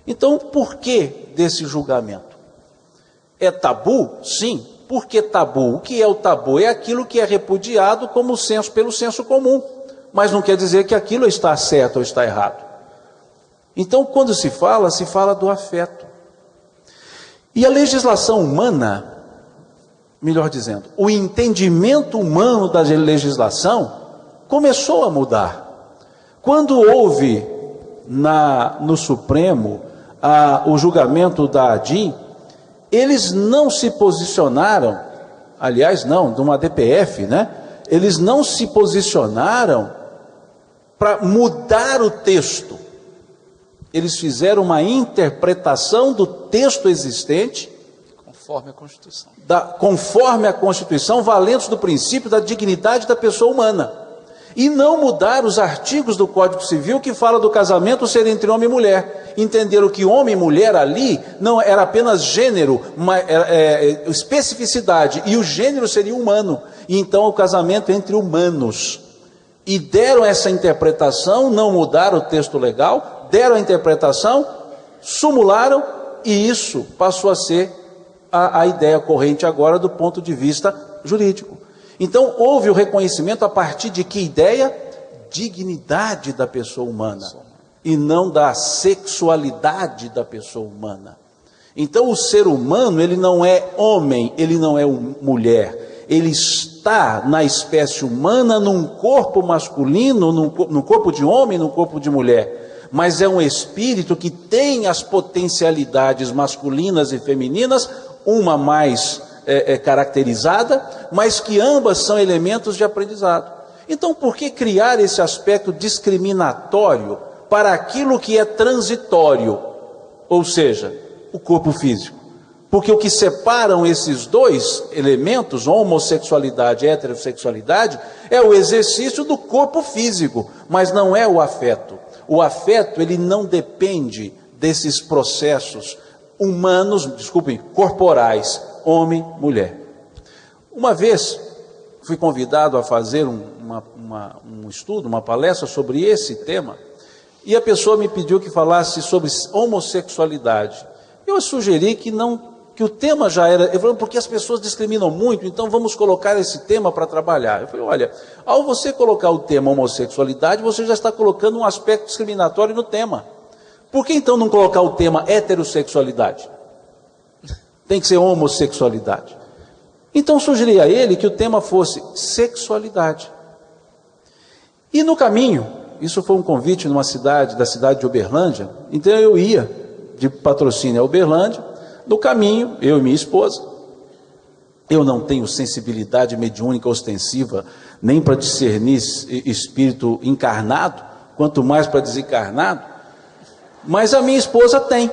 Então, por que desse julgamento? É tabu? Sim. Por que tabu? O que é o tabu? É aquilo que é repudiado pelo senso comum, mas não quer dizer que aquilo está certo ou está errado. Então, quando se fala do afeto. E a legislação humana, melhor dizendo, o entendimento humano da legislação começou a mudar. Quando houve no Supremo o julgamento da ADIM, eles não se posicionaram, aliás, não, de uma DPF, né? Eles não se posicionaram para mudar o texto. Eles fizeram uma interpretação do texto existente, conforme a Constituição. Conforme a Constituição, valendo do princípio da dignidade da pessoa humana. E não mudar os artigos do Código Civil que fala do casamento ser entre homem e mulher. Entenderam que homem e mulher ali não era apenas gênero, especificidade, e o gênero seria humano. E então o casamento entre humanos. E deram essa interpretação, não mudaram o texto legal, deram a interpretação, sumularam, e isso passou a ser a ideia corrente agora do ponto de vista jurídico. Então houve o reconhecimento a partir de que ideia? Dignidade da pessoa humana, e não da sexualidade da pessoa humana. Então o ser humano, ele não é homem, ele não é mulher, ele está na espécie humana num corpo masculino, num corpo de homem, num corpo de mulher, mas é um espírito que tem as potencialidades masculinas e femininas, uma mais caracterizada, mas que ambas são elementos de aprendizado. Então, por que criar esse aspecto discriminatório para aquilo que é transitório, ou seja, o corpo físico? Porque o que separam esses dois elementos, homossexualidade e heterossexualidade, é o exercício do corpo físico, mas não é o afeto. O afeto, ele não depende desses processos humanos, corporais, homem, mulher. Uma vez fui convidado a fazer um estudo, uma palestra sobre esse tema, e a pessoa me pediu que falasse sobre homossexualidade. Eu sugeri que o tema já era, eu falei, porque as pessoas discriminam muito, então vamos colocar esse tema para trabalhar. Eu falei, olha, ao você colocar o tema homossexualidade, você já está colocando um aspecto discriminatório no tema. Por que então não colocar o tema heterossexualidade? Tem que ser homossexualidade. Então sugeri a ele que o tema fosse sexualidade. E no caminho, isso foi um convite da cidade de Uberlândia, então eu ia de patrocínio a Uberlândia. No caminho, eu e minha esposa, eu não tenho sensibilidade mediúnica ostensiva, nem para discernir espírito encarnado, quanto mais para desencarnado, mas a minha esposa tem.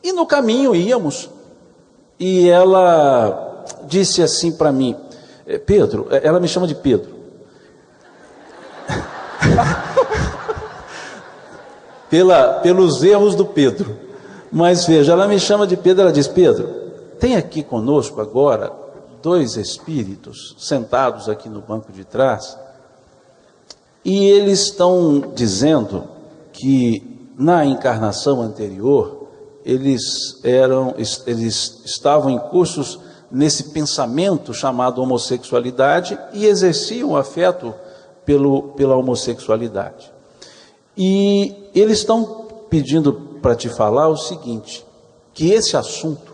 E no caminho íamos, e ela disse assim para mim, Pedro, ela me chama de Pedro, pelos erros do Pedro. Mas veja, ela me chama de Pedro, ela diz, Pedro, tem aqui conosco agora 2 espíritos sentados aqui no banco de trás, e eles estão dizendo que na encarnação anterior, eles estavam em cursos nesse pensamento chamado homossexualidade e exerciam afeto pela homossexualidade. E eles estão pedindo para te falar o seguinte, que esse assunto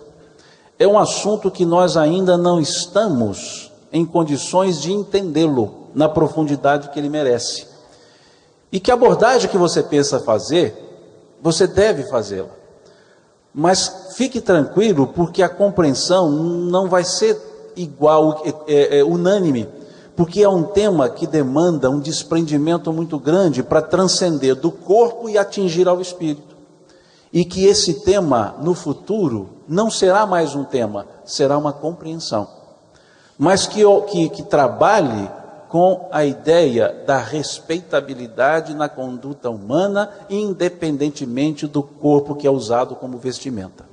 é um assunto que nós ainda não estamos em condições de entendê-lo na profundidade que ele merece. E que a abordagem que você pensa fazer, você deve fazê-la. Mas fique tranquilo, porque a compreensão não vai ser igual, unânime, porque é um tema que demanda um desprendimento muito grande para transcender do corpo e atingir ao espírito. E que esse tema, no futuro, não será mais um tema, será uma compreensão. Mas que trabalhe com a ideia da respeitabilidade na conduta humana, independentemente do corpo que é usado como vestimenta.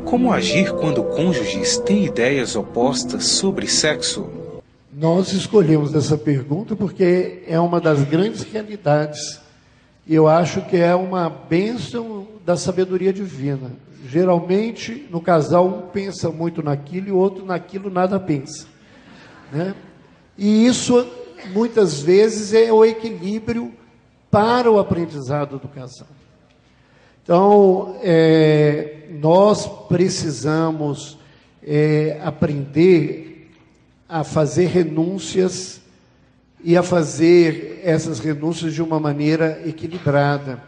Como agir quando cônjuges têm ideias opostas sobre sexo? Nós escolhemos essa pergunta porque é uma das grandes realidades. E eu acho que é uma bênção da sabedoria divina. Geralmente, no casal, um pensa muito naquilo e o outro naquilo nada pensa, né? E isso, muitas vezes, é o equilíbrio para o aprendizado do casal. Então, nós precisamos aprender a fazer renúncias e a fazer essas renúncias de uma maneira equilibrada.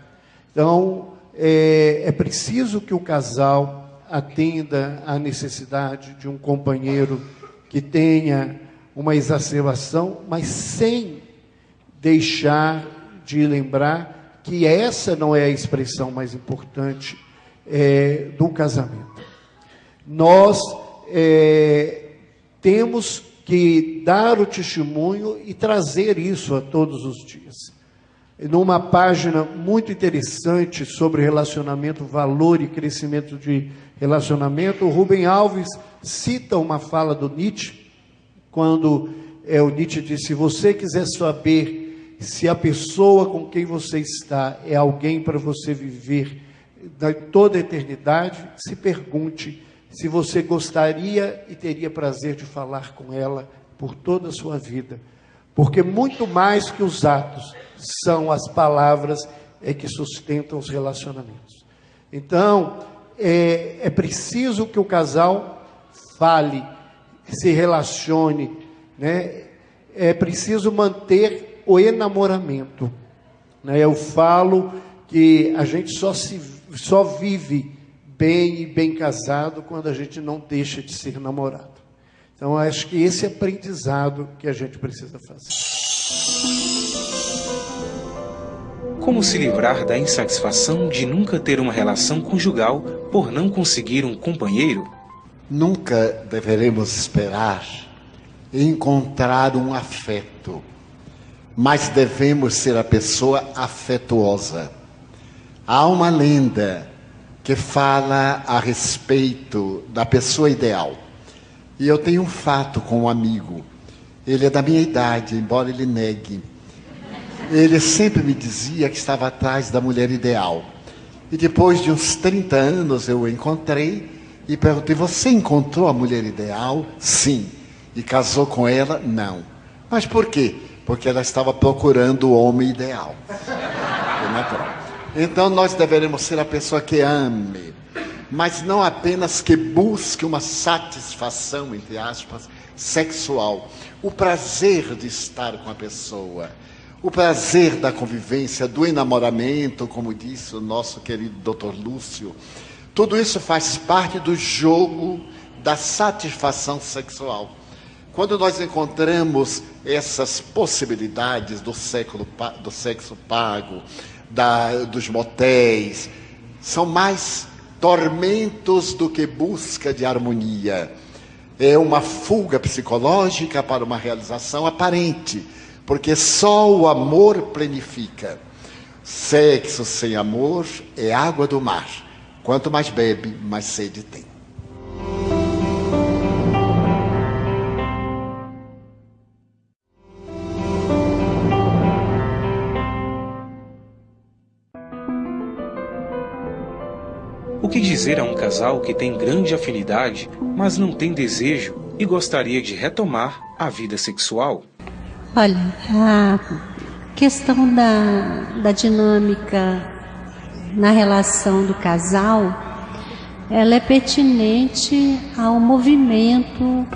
Então, é preciso que o casal atenda à necessidade de um companheiro que tenha uma exacerbação, mas sem deixar de lembrar que essa não é a expressão mais importante do casamento. Nós temos que dar o testemunho e trazer isso a todos os dias. Numa página muito interessante sobre relacionamento, valor e crescimento de relacionamento, o Rubem Alves cita uma fala do Nietzsche, quando o Nietzsche disse: se você quiser saber se a pessoa com quem você está é alguém para você viver toda a eternidade, se pergunte se você gostaria e teria prazer de falar com ela por toda a sua vida. Porque muito mais que os atos, são as palavras que sustentam os relacionamentos. Então, é preciso que o casal fale, se relacione, né? É preciso manter o enamoramento. né? Eu falo que a gente só vive bem e bem casado quando a gente não deixa de ser namorado. Então, acho que esse aprendizado que a gente precisa fazer. Como se livrar da insatisfação de nunca ter uma relação conjugal por não conseguir um companheiro? Nunca deveremos esperar encontrar um afeto, mas devemos ser a pessoa afetuosa. Há uma lenda que fala a respeito da pessoa ideal. E eu tenho um fato com um amigo. Ele é da minha idade, embora ele negue. Ele sempre me dizia que estava atrás da mulher ideal. E depois de uns 30 anos eu o encontrei e perguntei: você encontrou a mulher ideal? Sim. E casou com ela? Não. Mas por quê? Porque ela estava procurando o homem ideal. Então nós deveremos ser a pessoa que ame, mas não apenas que busque uma satisfação, entre aspas, sexual. O prazer de estar com a pessoa, o prazer da convivência, do enamoramento, como disse o nosso querido Dr. Lúcio. Tudo isso faz parte do jogo da satisfação sexual. Quando nós encontramos essas possibilidades do sexo pago, dos motéis, são mais tormentos do que busca de harmonia. É uma fuga psicológica para uma realização aparente, porque só o amor plenifica. Sexo sem amor é água do mar. Quanto mais bebe, mais sede tem. O que dizer a um casal que tem grande afinidade, mas não tem desejo e gostaria de retomar a vida sexual? Olha, a questão da dinâmica na relação do casal, ela é pertinente ao movimento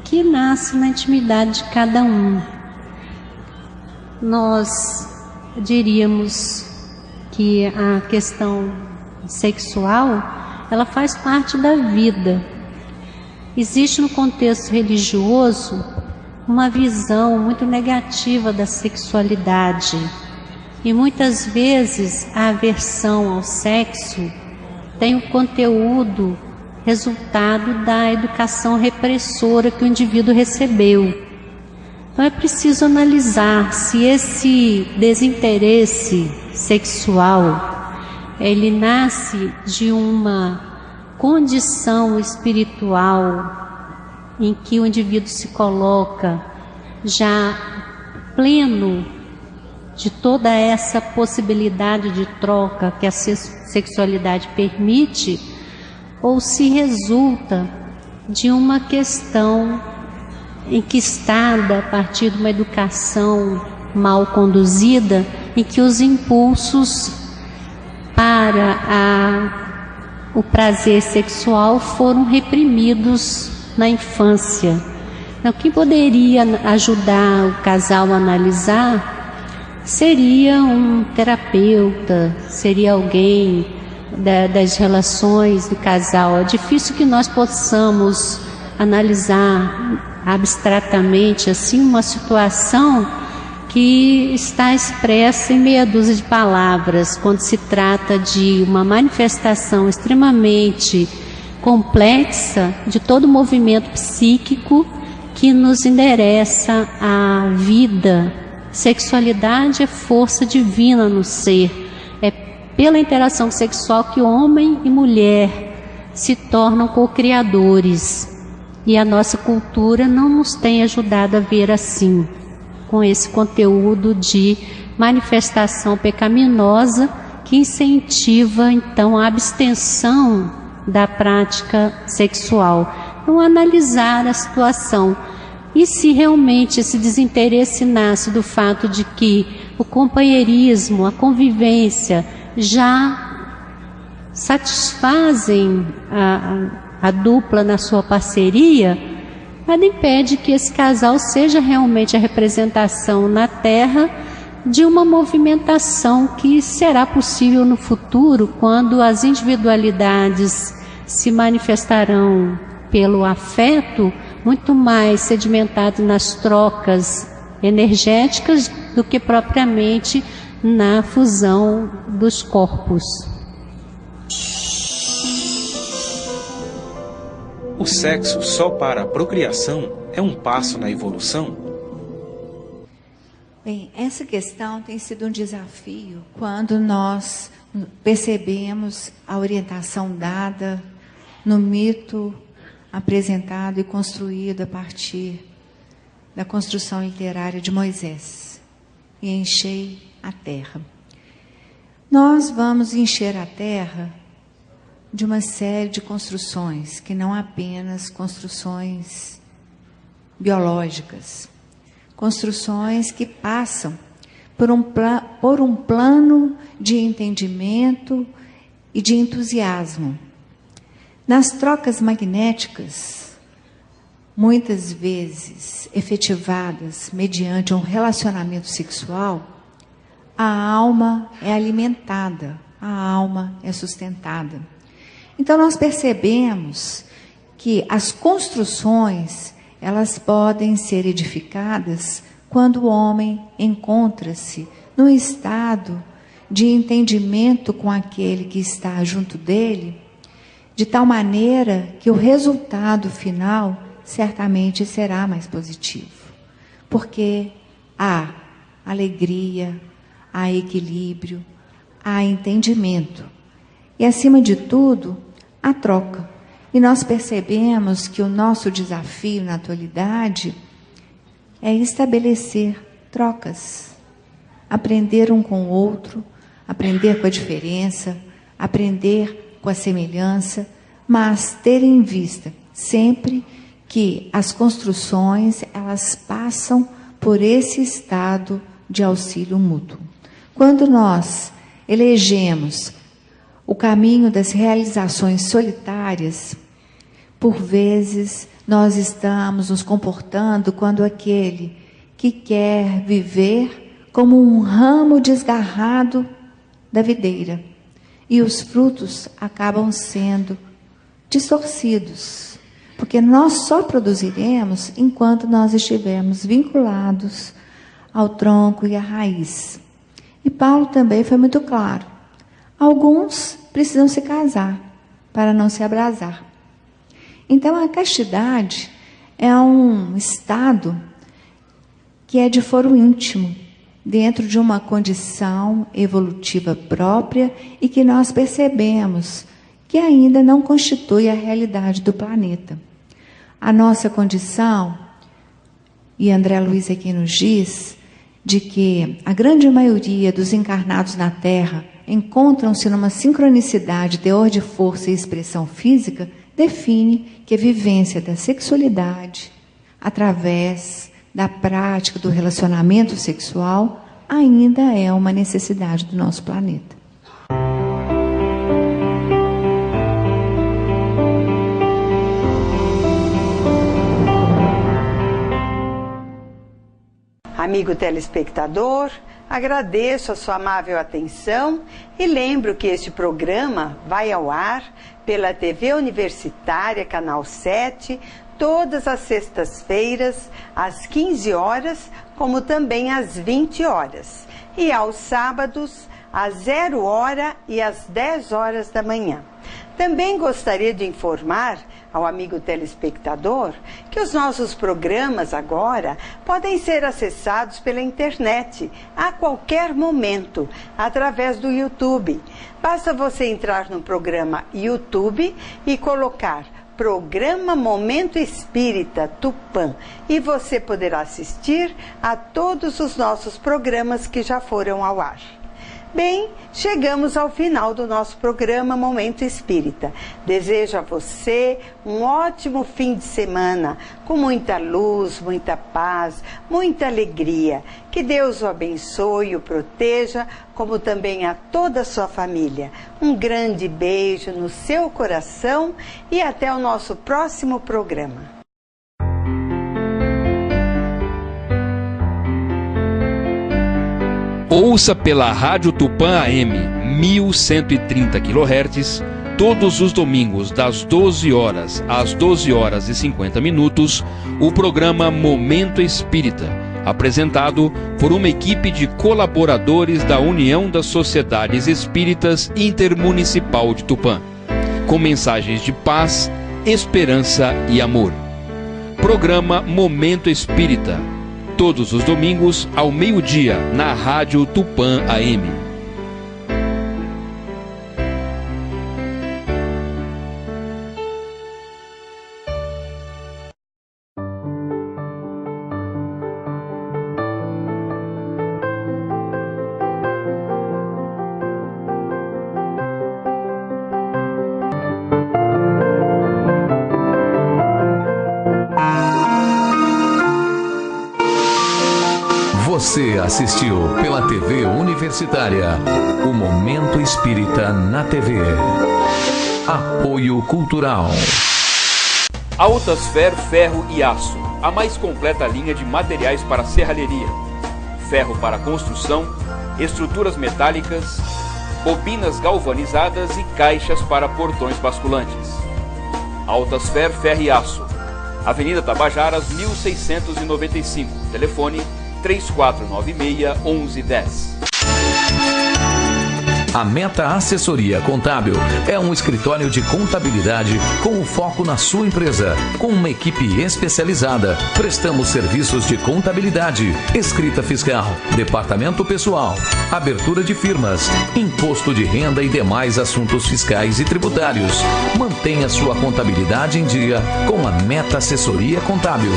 que nasce na intimidade de cada um. Nós diríamos que a questão sexual, ela faz parte da vida. Existe no contexto religioso uma visão muito negativa da sexualidade e muitas vezes a aversão ao sexo tem o conteúdo resultado da educação repressora que o indivíduo recebeu. Então é preciso analisar se esse desinteresse sexual ele nasce de uma condição espiritual em que o indivíduo se coloca já pleno de toda essa possibilidade de troca que a sexualidade permite, ou se resulta de uma questão enquistada a partir de uma educação mal conduzida, em que os impulsos para o prazer sexual foram reprimidos na infância. Então, o que poderia ajudar o casal a analisar seria um terapeuta, seria alguém das relações do casal. É difícil que nós possamos analisar abstratamente assim uma situação que está expressa em meia dúzia de palavras, quando se trata de uma manifestação extremamente complexa de todo o movimento psíquico que nos endereça à vida. Sexualidade é força divina no ser. É pela interação sexual que homem e mulher se tornam co-criadores. E a nossa cultura não nos tem ajudado a ver assim, com esse conteúdo de manifestação pecaminosa que incentiva então a abstenção da prática sexual. Então, analisar a situação e se realmente esse desinteresse nasce do fato de que o companheirismo, a convivência já satisfazem a dupla na sua parceria, nada impede que esse casal seja realmente a representação na Terra de uma movimentação que será possível no futuro, quando as individualidades se manifestarão pelo afeto, muito mais sedimentado nas trocas energéticas do que propriamente na fusão dos corpos. O sexo só para a procriação é um passo na evolução? Bem, essa questão tem sido um desafio quando nós percebemos a orientação dada no mito apresentado e construído a partir da construção literária de Moisés. E enchei a terra. Nós vamos encher a terra de uma série de construções, que não apenas construções biológicas, construções que passam por um plano de entendimento e de entusiasmo. Nas trocas magnéticas, muitas vezes efetivadas mediante um relacionamento sexual, a alma é alimentada, a alma é sustentada. Então nós percebemos que as construções, elas podem ser edificadas quando o homem encontra-se num estado de entendimento com aquele que está junto dele, de tal maneira que o resultado final certamente será mais positivo. Porque há alegria, há equilíbrio, há entendimento. E, acima de tudo, há troca. E nós percebemos que o nosso desafio na atualidade é estabelecer trocas. Aprender um com o outro, aprender com a diferença, aprender com a semelhança, mas ter em vista sempre que as construções, elas passam por esse estado de auxílio mútuo. Quando nós elegemos o caminho das realizações solitárias, por vezes nós estamos nos comportando quando aquele que quer viver como um ramo desgarrado da videira, e os frutos acabam sendo distorcidos, porque nós só produziremos enquanto nós estivermos vinculados ao tronco e à raiz. E Paulo também foi muito claro. Alguns precisam se casar para não se abrasar. Então a castidade é um estado que é de foro íntimo, dentro de uma condição evolutiva própria e que nós percebemos que ainda não constitui a realidade do planeta. A nossa condição, e André Luiz aqui nos diz, de que a grande maioria dos encarnados na Terra encontram-se numa sincronicidade, teor de força e expressão física, define que a vivência da sexualidade, através da prática do relacionamento sexual, ainda é uma necessidade do nosso planeta. Amigo telespectador, agradeço a sua amável atenção e lembro que este programa vai ao ar pela TV Universitária, Canal 7, todas as sextas-feiras, às 15 horas, como também às 20 horas, e aos sábados, às 0 hora e às 10 horas da manhã. Também gostaria de informar ao amigo telespectador que os nossos programas agora podem ser acessados pela internet a qualquer momento, através do YouTube. Basta você entrar no programa YouTube e colocar Programa Momento Espírita Tupã e você poderá assistir a todos os nossos programas que já foram ao ar. Bem, chegamos ao final do nosso programa Momento Espírita. Desejo a você um ótimo fim de semana, com muita luz, muita paz, muita alegria. Que Deus o abençoe e o proteja, como também a toda a sua família. Um grande beijo no seu coração e até o nosso próximo programa. Ouça pela Rádio Tupã AM 1130 kHz todos os domingos das 12 horas às 12 horas e 50 minutos o programa Momento Espírita, apresentado por uma equipe de colaboradores da União das Sociedades Espíritas Intermunicipal de Tupã, com mensagens de paz, esperança e amor. Programa Momento Espírita, todos os domingos ao meio-dia na Rádio Tupã AM. Você assistiu pela TV Universitária o Momento Espírita na TV. Apoio Cultural. Altasfer Ferro e Aço, a mais completa linha de materiais para serralheria. Ferro para construção, estruturas metálicas, bobinas galvanizadas e caixas para portões basculantes. Altasfer Ferro e Aço, Avenida Tabajaras 1695, telefone 3496-1110. A Meta Assessoria Contábil é um escritório de contabilidade com o foco na sua empresa. Com uma equipe especializada, prestamos serviços de contabilidade, escrita fiscal, departamento pessoal, abertura de firmas, imposto de renda e demais assuntos fiscais e tributários. Mantenha sua contabilidade em dia com a Meta Assessoria Contábil.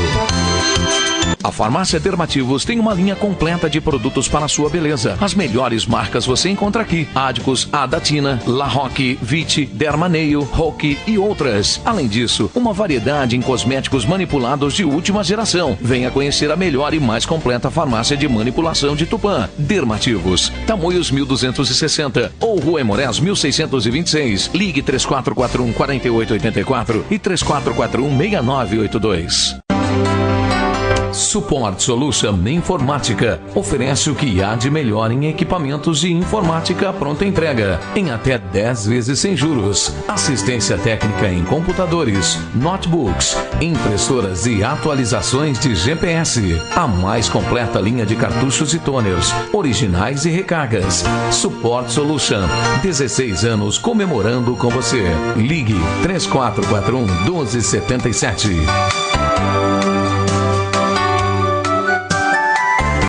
A Farmácia Dermativos tem uma linha completa de produtos para a sua beleza. As melhores marcas você encontra aqui: Adicus, Adatina, La Roque, Vite, Dermaneio, Roque e outras. Além disso, uma variedade em cosméticos manipulados de última geração. Venha conhecer a melhor e mais completa farmácia de manipulação de Tupã. Dermativos, Tamoios 1260 ou Rua Emorés 1626. Ligue 3441-4884 e 3441-6982. Support Solution Informática oferece o que há de melhor em equipamentos de informática pronta entrega, em até 10 vezes sem juros. Assistência técnica em computadores, notebooks, impressoras e atualizações de GPS. A mais completa linha de cartuchos e toners, originais e recargas. Support Solution, 16 anos comemorando com você. Ligue 3441-1277.